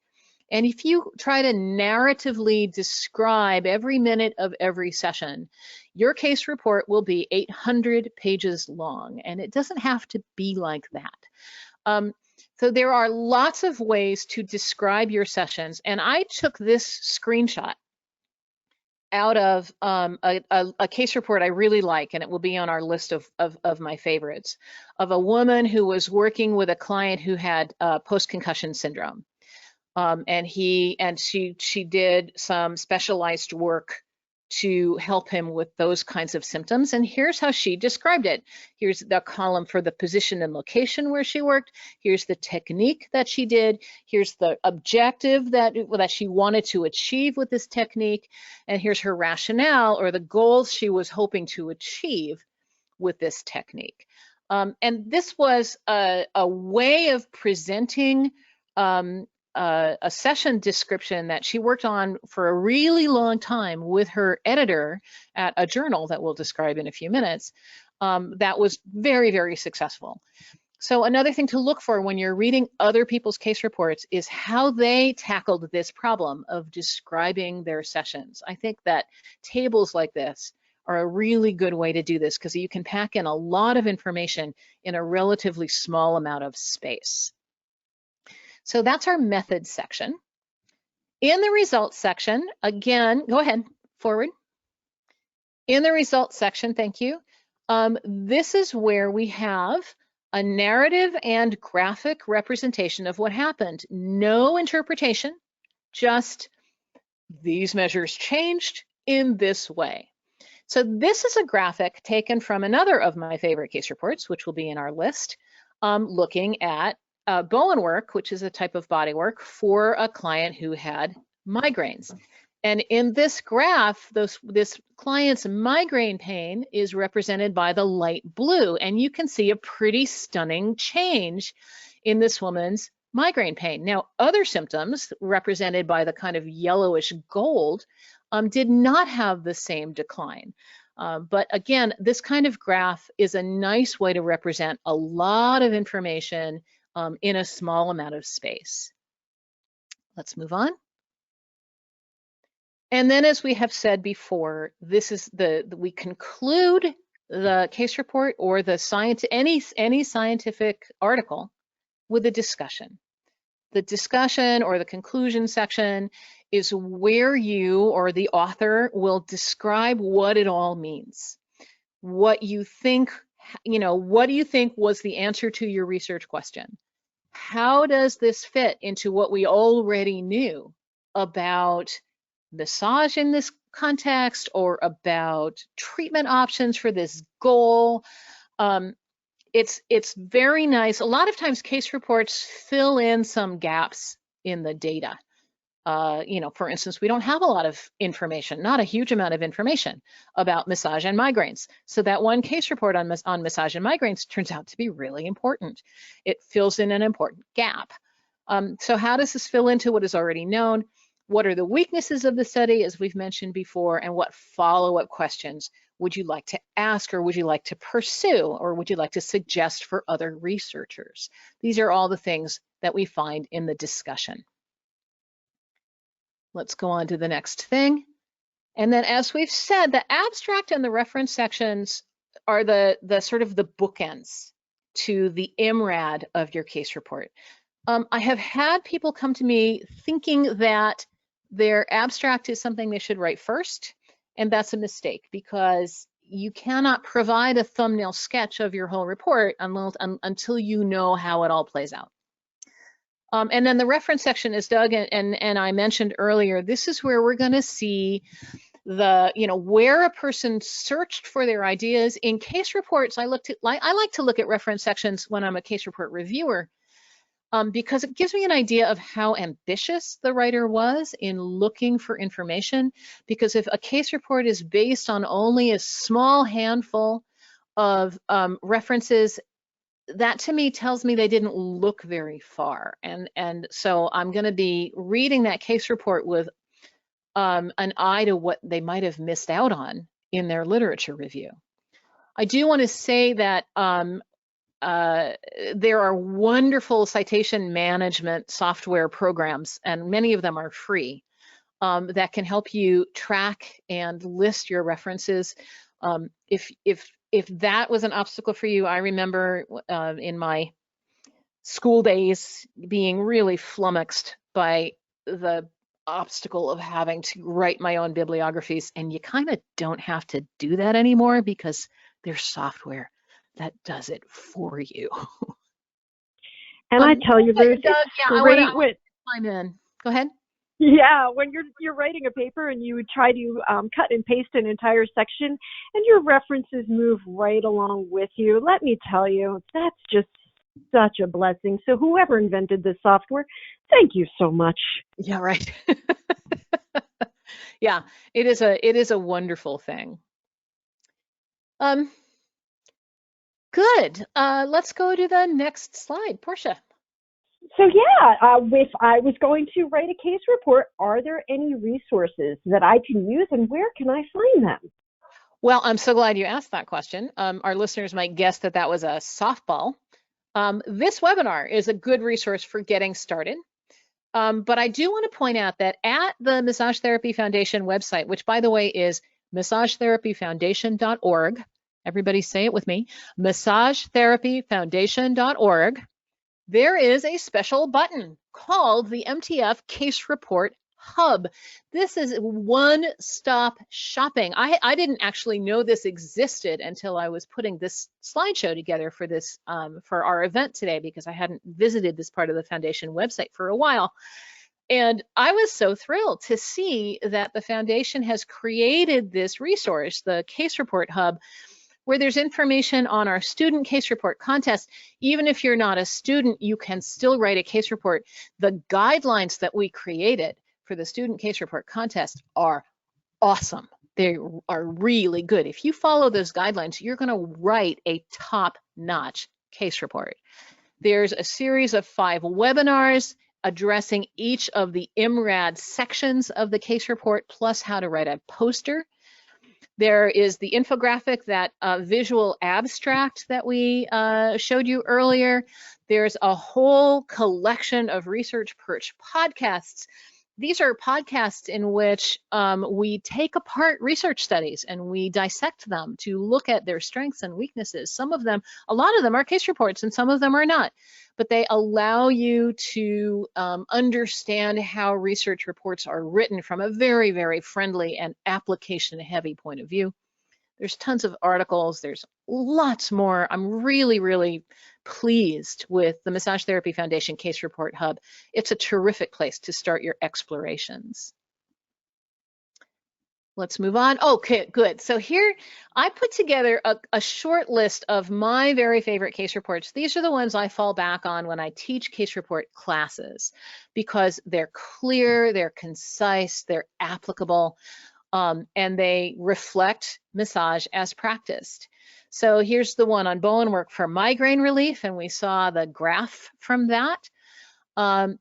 [SPEAKER 3] And if you try to narratively describe every minute of every session, your case report will be 800 pages long, and it doesn't have to be like that. So there are lots of ways to describe your sessions, and I took this screenshot out of a case report I really like, and it will be on our list of my favorites, of a woman who was working with a client who had post-concussion syndrome. And she did some specialized work to help him with those kinds of symptoms. And here's how she described it. Here's the column for the position and location where she worked. Here's the technique that she did. Here's the objective that she wanted to achieve with this technique. And here's her rationale, or the goals she was hoping to achieve with this technique. And this was a way of presenting a session description that she worked on for a really long time with her editor at a journal that we'll describe in a few minutes, that was very, very successful. So another thing to look for when you're reading other people's case reports is how they tackled this problem of describing their sessions. I think that tables like this are a really good way to do this because you can pack in a lot of information in a relatively small amount of space. So that's our methods section. In the results section, again, go ahead, forward. In the results section, thank you. This is where we have a narrative and graphic representation of what happened. No interpretation, just these measures changed in this way. So this is a graphic taken from another of my favorite case reports, which will be in our list, looking at Bowen work, which is a type of body work for a client who had migraines. And in this graph, this client's migraine pain is represented by the light blue. And you can see a pretty stunning change in this woman's migraine pain. Now, other symptoms represented by the kind of yellowish gold did not have the same decline. But again, this kind of graph is a nice way to represent a lot of information in a small amount of space. Let's move on. And then, as we have said before, this is we conclude the case report or the any scientific article with a discussion. The discussion or the conclusion section is where you or the author will describe what it all means. What you think, what do you think was the answer to your research question? How does this fit into what we already knew about massage in this context or about treatment options for this goal? It's very nice. A lot of times case reports fill in some gaps in the data. For instance, we don't have a lot of information, not a huge amount of information about massage and migraines. So that one case report on massage and migraines turns out to be really important. It fills in an important gap. So how does this fill into what is already known? What are the weaknesses of the study, as we've mentioned before, and what follow-up questions would you like to ask, or would you like to pursue, or would you like to suggest for other researchers? These are all the things that we find in the discussion. Let's go on to the next thing. And then, as we've said, the abstract and the reference sections are the sort of the bookends to the IMRAD of your case report. I have had people come to me thinking that their abstract is something they should write first, and that's a mistake because you cannot provide a thumbnail sketch of your whole report until you know how it all plays out. And then the reference section, as Doug and I mentioned earlier, this is where we're going to see the, where a person searched for their ideas. In case reports, I like to look at reference sections when I'm a case report reviewer, because it gives me an idea of how ambitious the writer was in looking for information. Because if a case report is based on only a small handful of references, that to me tells me they didn't look very far. And so I'm going to be reading that case report with an eye to what they might have missed out on in their literature review. I do want to say that there are wonderful citation management software programs, and many of them are free, that can help you track and list your references. If that was an obstacle for you, I remember in my school days being really flummoxed by the obstacle of having to write my own bibliographies, and you kind of don't have to do that anymore because there's software that does it for you.
[SPEAKER 4] And I tell you, Ruth,
[SPEAKER 3] Doug,
[SPEAKER 4] it's great with
[SPEAKER 3] I'm in. Go ahead.
[SPEAKER 4] Yeah, when you're writing a paper and you try to cut and paste an entire section and your references move right along with you, let me tell you, that's just such a blessing. So whoever invented this software, thank you so much.
[SPEAKER 3] Yeah, right. Yeah, it is a wonderful thing. Good. Let's go to the next slide, Portia.
[SPEAKER 4] So yeah, if I was going to write a case report, are there any resources that I can use and where can I find them?
[SPEAKER 3] Well, I'm so glad you asked that question. Our listeners might guess that that was a softball. This webinar is a good resource for getting started. But I do want to point out that at the Massage Therapy Foundation website, which by the way is massagetherapyfoundation.org, everybody say it with me, massagetherapyfoundation.org, there is a special button called the MTF Case Report Hub. This is one-stop shopping. I didn't actually know this existed until I was putting this slideshow together for this for our event today, because I hadn't visited this part of the foundation website for a while. And I was so thrilled to see that the foundation has created this resource, the Case Report Hub, where there's information on our student case report contest. Even if you're not a student, you can still write a case report. The guidelines that we created for the student case report contest are awesome. They are really good. If you follow those guidelines, you're going to write a top-notch case report. There's a series of 5 webinars addressing each of the IMRAD sections of the case report, plus how to write a poster. There is the infographic, that visual abstract that we showed you earlier. There's a whole collection of Research Perch podcasts. These are podcasts in which we take apart research studies and we dissect them to look at their strengths and weaknesses. Some of them, a lot of them are case reports and some of them are not, but they allow you to understand how research reports are written from a very, very friendly and application-heavy point of view. There's tons of articles. There's lots more. I'm really, really pleased with the Massage Therapy Foundation Case Report Hub. It's a terrific place to start your explorations. Let's move on. Okay, good. So here I put together a short list of my very favorite case reports. These are the ones I fall back on when I teach case report classes because they're clear, they're concise, they're applicable, and they reflect massage as practiced. So here's the one on bone work for migraine relief, and we saw the graph from that.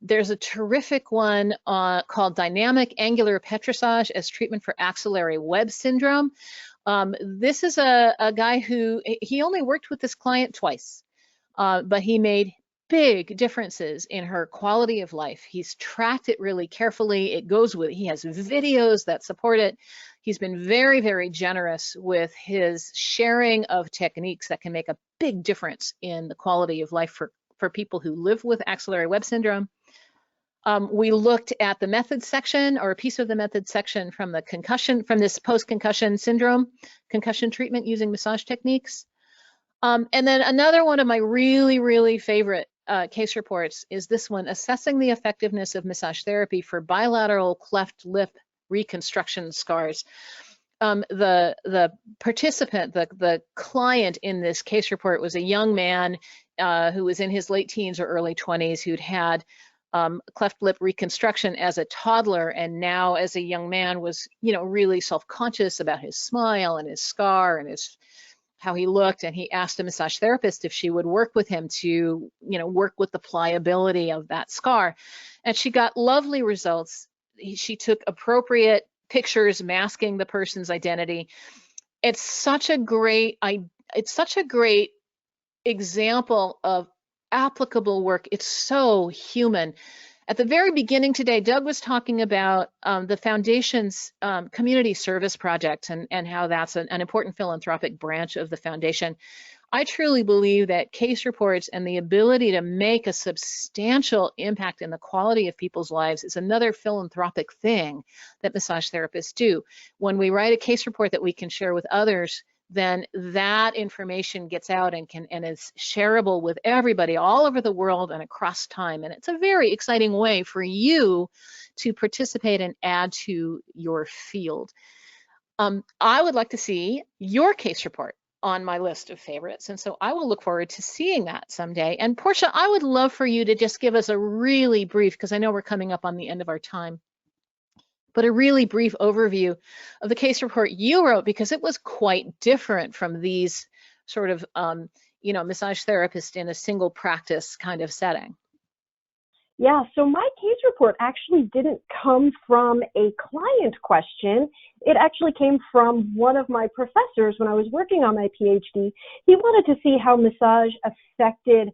[SPEAKER 3] There's a terrific one called Dynamic Angular Petrissage as Treatment for Axillary Web Syndrome. This is a guy who, he only worked with this client twice, but he made big differences in her quality of life. He's tracked it really carefully. It goes with, he has videos that support it. He's been very, very generous with his sharing of techniques that can make a big difference in the quality of life for people who live with axillary web syndrome. We looked at the methods section, or a piece of the methods section from the concussion, from this post-concussion syndrome, concussion treatment using massage techniques. And then another one of my really, really favorite case reports is this one, assessing the effectiveness of massage therapy for bilateral cleft lip reconstruction scars. The participant, the client in this case report was a young man who was in his late teens or early 20s who'd had cleft lip reconstruction as a toddler, and now as a young man was, really self-conscious about his smile and his scar and how he looked, and he asked a massage therapist if she would work with him to, work with the pliability of that scar, and she got lovely results. She took appropriate pictures masking the person's identity. It's such a great example of applicable work. It's so human. At the very beginning today, Doug was talking about the foundation's community service project and how that's an important philanthropic branch of the foundation. I truly believe that case reports and the ability to make a substantial impact in the quality of people's lives is another philanthropic thing that massage therapists do. When we write a case report that we can share with others, then that information gets out and is shareable with everybody all over the world and across time. And it's a very exciting way for you to participate and add to your field. I would like to see your case report on my list of favorites. And so I will look forward to seeing that someday. And Portia, I would love for you to just give us a really brief, because I know we're coming up on the end of our time, but a really brief overview of the case report you wrote, because it was quite different from these sort of, massage therapists in a single practice kind of setting.
[SPEAKER 4] Yeah, so my case report actually didn't come from a client question. It actually came from one of my professors when I was working on my PhD. He wanted to see how massage affected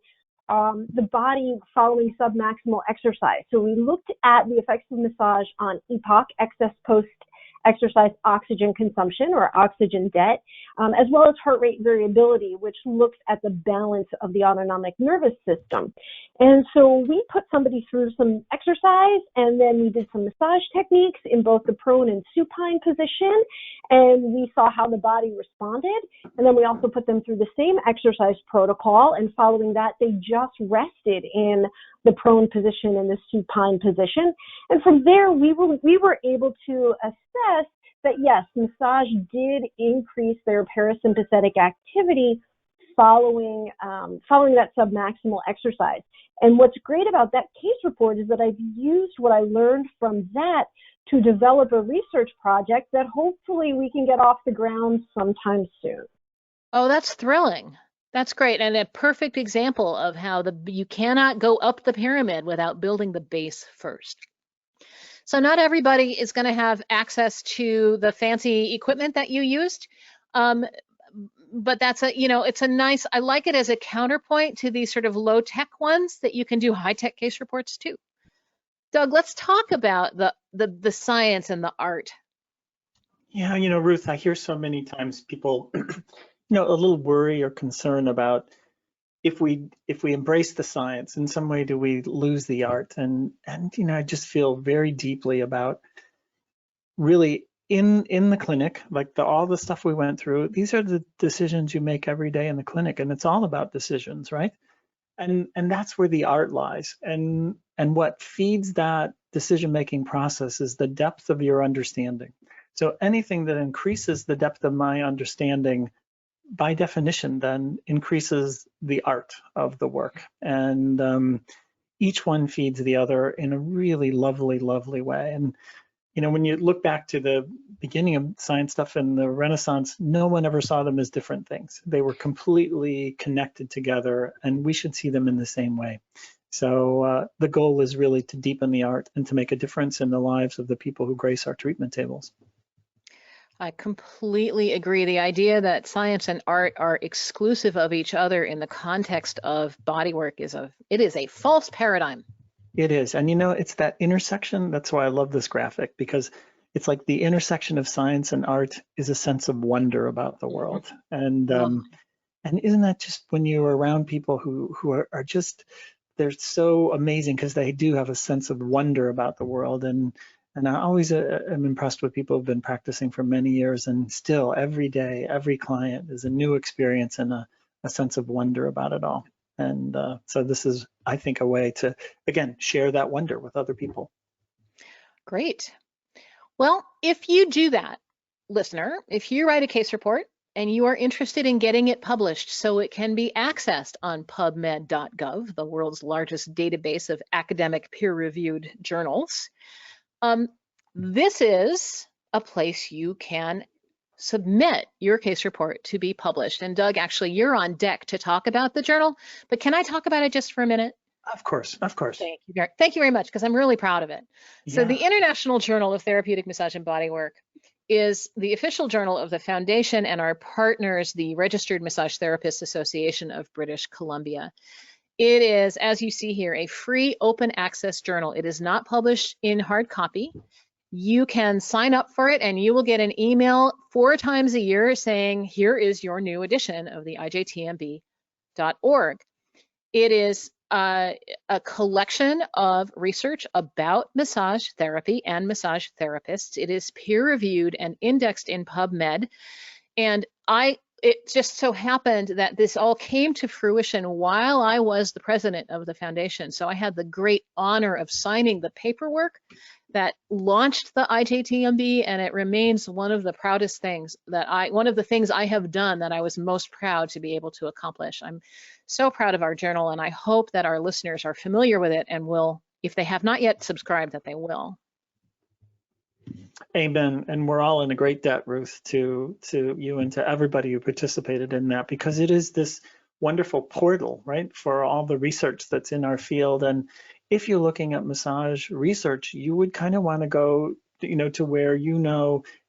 [SPEAKER 4] the body following submaximal exercise. So we looked at the effects of massage on EPOC, excess post-exercise oxygen consumption or oxygen debt, as well as heart rate variability, which looks at the balance of the autonomic nervous system. And so we put somebody through some exercise, and then we did some massage techniques in both the prone and supine position, and we saw how the body responded. And then we also put them through the same exercise protocol, and following that, they just rested in the prone position and the supine position. And from there, we were able to assess that, yes, massage did increase their parasympathetic activity following that submaximal exercise. And what's great about that case report is that I've used what I learned from that to develop a research project that hopefully we can get off the ground sometime soon.
[SPEAKER 3] Oh, that's thrilling. That's great, and a perfect example of how you cannot go up the pyramid without building the base first. So not everybody is going to have access to the fancy equipment that you used, but that's it's a nice, I like it as a counterpoint to these sort of low-tech ones that you can do high-tech case reports too. Doug, let's talk about the science and the art.
[SPEAKER 2] Yeah, Ruth, I hear so many times people, a little worry or concern about if we embrace the science, in some way do we lose the art? And I just feel very deeply about really in the clinic, like all the stuff we went through. These are the decisions you make every day in the clinic, and it's all about decisions, right? And that's where the art lies. And what feeds that decision-making process is the depth of your understanding. So anything that increases the depth of my understanding, by definition, then increases the art of the work. And each one feeds the other in a really lovely, lovely way. And when you look back to the beginning of science stuff in the Renaissance, no one ever saw them as different things. They were completely connected together, and we should see them in the same way. So the goal is really to deepen the art and to make a difference in the lives of the people who grace our treatment tables.
[SPEAKER 3] I completely agree. The idea that science and art are exclusive of each other in the context of bodywork is a false paradigm.
[SPEAKER 2] It is. And it's that intersection. That's why I love this graphic, because it's like the intersection of science and art is a sense of wonder about the world. And isn't that just when you're around people who are just, they're so amazing because they do have a sense of wonder about the world. And I always am impressed with people who've been practicing for many years, and still every day, every client is a new experience and a sense of wonder about it all. And so this is, I think, a way to, again, share that wonder with other people.
[SPEAKER 3] Great. Well, if you do that, listener, if you write a case report and you are interested in getting it published so it can be accessed on PubMed.gov, the world's largest database of academic peer-reviewed journals, this is a place you can submit your case report to be published. And Doug, actually, you're on deck to talk about the journal, but can I talk about it just for a minute?
[SPEAKER 2] Of course, of course.
[SPEAKER 3] Thank you very much, because I'm really proud of it.
[SPEAKER 2] Yeah.
[SPEAKER 3] So the International Journal of Therapeutic Massage and Bodywork is the official journal of the foundation and our partners, the Registered Massage Therapists Association of British Columbia. It is, as you see here, a free open access journal. It is not published in hard copy. You can sign up for it and you will get an email 4 times a year saying, here is your new edition of the IJTMB.org. It is a collection of research about massage therapy and massage therapists. It is peer-reviewed and indexed in PubMed. And it just so happened that this all came to fruition while I was the president of the foundation. So I had the great honor of signing the paperwork that launched the IJTMB, and it remains one of the proudest things one of the things I have done that I was most proud to be able to accomplish. I'm so proud of our journal, and I hope that our listeners are familiar with it and will, if they have not yet subscribed, that they will.
[SPEAKER 2] Amen. And we're all in a great debt, Ruth, to you and to everybody who participated in that, because it is this wonderful portal, right, for all the research that's in our field. And if you're looking at massage research, you would kind of want to go, to where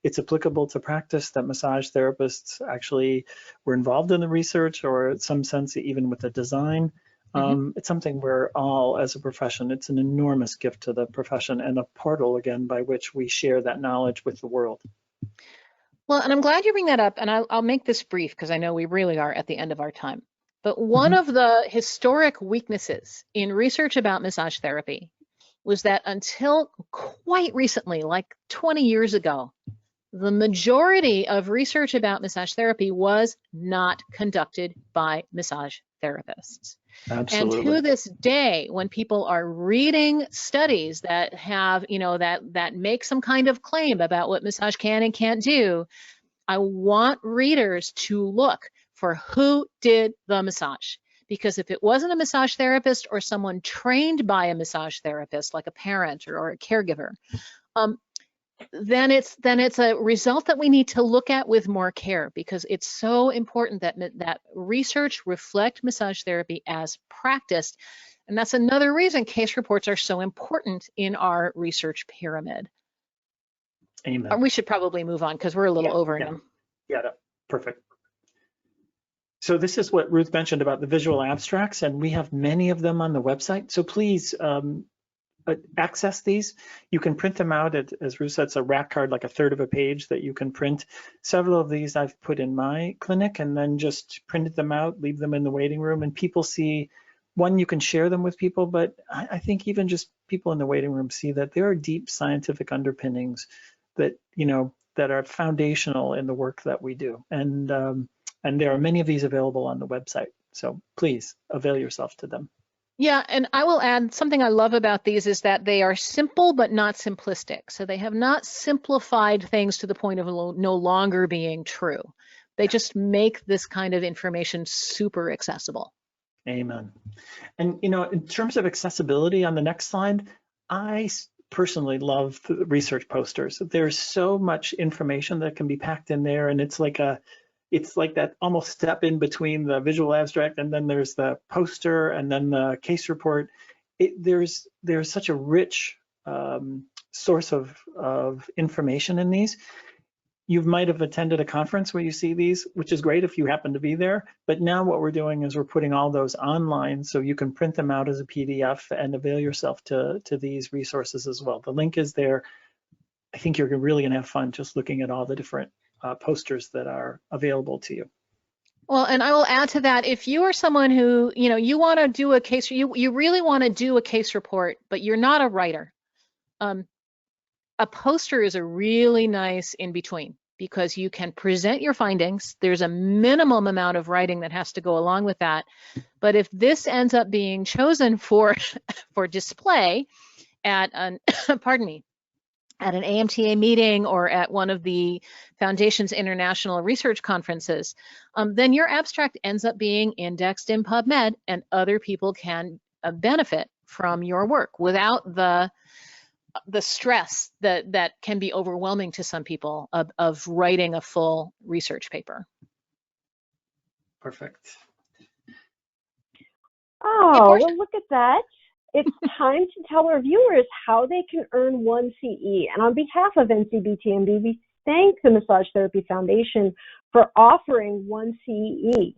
[SPEAKER 2] it's applicable to practice, that massage therapists actually were involved in the research, or in some sense even with the design. It's something we're all, as a profession, it's an enormous gift to the profession, and a portal, again, by which we share that knowledge with the world.
[SPEAKER 3] Well, and I'm glad you bring that up, and I'll make this brief because I know we really are at the end of our time. But one of the historic weaknesses in research about massage therapy was that until quite recently, like 20 years ago, the majority of research about massage therapy was not conducted by massage therapists.
[SPEAKER 2] Absolutely.
[SPEAKER 3] And to this day, when people are reading studies that have, that make some kind of claim about what massage can and can't do, I want readers to look for who did the massage. Because if it wasn't a massage therapist or someone trained by a massage therapist, like a parent or a caregiver, then it's a result that we need to look at with more care, because it's so important that research reflect massage therapy as practiced. And that's another reason case reports are so important in our research pyramid.
[SPEAKER 2] Amen.
[SPEAKER 3] We should probably move on because we're a little over now.
[SPEAKER 2] Yeah, perfect. So this is what Ruth mentioned about the visual abstracts, and we have many of them on the website. So please access these. You can print them out as Ruth said, it's a rack card, like a third of a page that you can print. Several of these I've put in my clinic and then just printed them out, leave them in the waiting room, and people see, one, you can share them with people, but I think even just people in the waiting room see that there are deep scientific underpinnings that, that are foundational in the work that we do. And there are many of these available on the website. So please avail yourself to them.
[SPEAKER 3] Yeah, and I will add something I love about these is that they are simple but not simplistic. So they have not simplified things to the point of no longer being true. They just make this kind of information super accessible.
[SPEAKER 2] Amen. And in terms of accessibility, on the next slide, I personally love the research posters. There's so much information that can be packed in there, and it's like that almost step in between the visual abstract and then there's the poster and then the case report. There's such a rich source of information in these. You might have attended a conference where you see these, which is great if you happen to be there. But now what we're doing is we're putting all those online so you can print them out as a PDF and avail yourself to these resources as well. The link is there. I think you're really gonna have fun just looking at all the different posters that are available to you.
[SPEAKER 3] Well, and I will add to that, if you are someone who, you want to do a case, you really want to do a case report, but you're not a writer, a poster is a really nice in between because you can present your findings. There's a minimum amount of writing that has to go along with that. But if this ends up being chosen for display at an, pardon me, at an AMTA meeting or at one of the Foundation's international research conferences, then your abstract ends up being indexed in PubMed and other people can benefit from your work without the stress that can be overwhelming to some people of writing a full research paper.
[SPEAKER 2] Perfect.
[SPEAKER 4] Oh, well, look at that. It's time to tell our viewers how they can earn 1 CE. And on behalf of NCBTMB, we thank the Massage Therapy Foundation for offering 1 CE.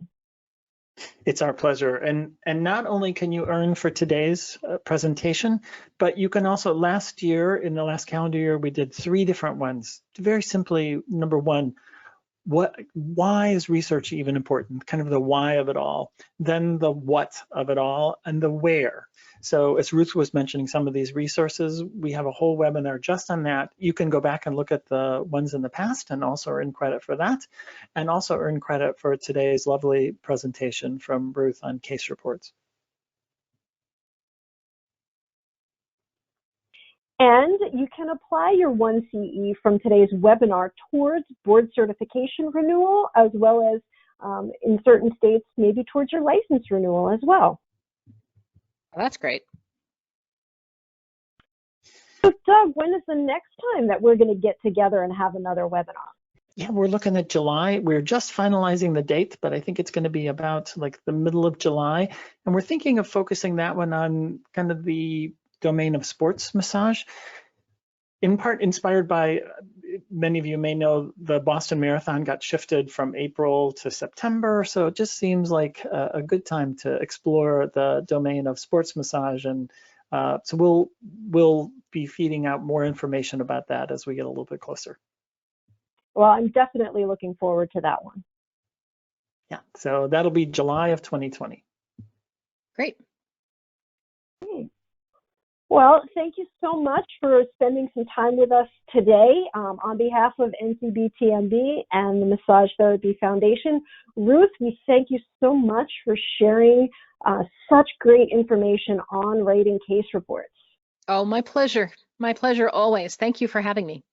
[SPEAKER 2] It's our pleasure. And not only can you earn for today's presentation, but you can also, last year, in the last calendar year, we did 3 different ones. Very simply, number 1, why is research even important? Kind of the why of it all, then the what of it all, and the where. So as Ruth was mentioning some of these resources, we have a whole webinar just on that. You can go back and look at the ones in the past and also earn credit for that, and also earn credit for today's lovely presentation from Ruth on case reports.
[SPEAKER 4] And you can apply your 1 CE from today's webinar towards board certification renewal, as well as in certain states, maybe towards your license renewal as well.
[SPEAKER 3] Oh, that's great.
[SPEAKER 4] So Doug, when is the next time that we're going to get together and have another webinar?
[SPEAKER 2] Yeah, we're looking at July. We're just finalizing the date, but I think it's going to be about like the middle of July. And we're thinking of focusing that one on kind of the domain of sports massage, in part inspired by, many of you may know, the Boston Marathon got shifted from April to September. So it just seems like a good time to explore the domain of sports massage. And so we'll be feeding out more information about that as we get a little bit closer.
[SPEAKER 4] Well, I'm definitely looking forward to that one.
[SPEAKER 2] Yeah, so that'll be July of 2020.
[SPEAKER 3] Great.
[SPEAKER 4] Well, thank you so much for spending some time with us today. On behalf of NCBTMB and the Massage Therapy Foundation, Ruth, we thank you so much for sharing such great information on writing case reports.
[SPEAKER 3] Oh, my pleasure. My pleasure always. Thank you for having me.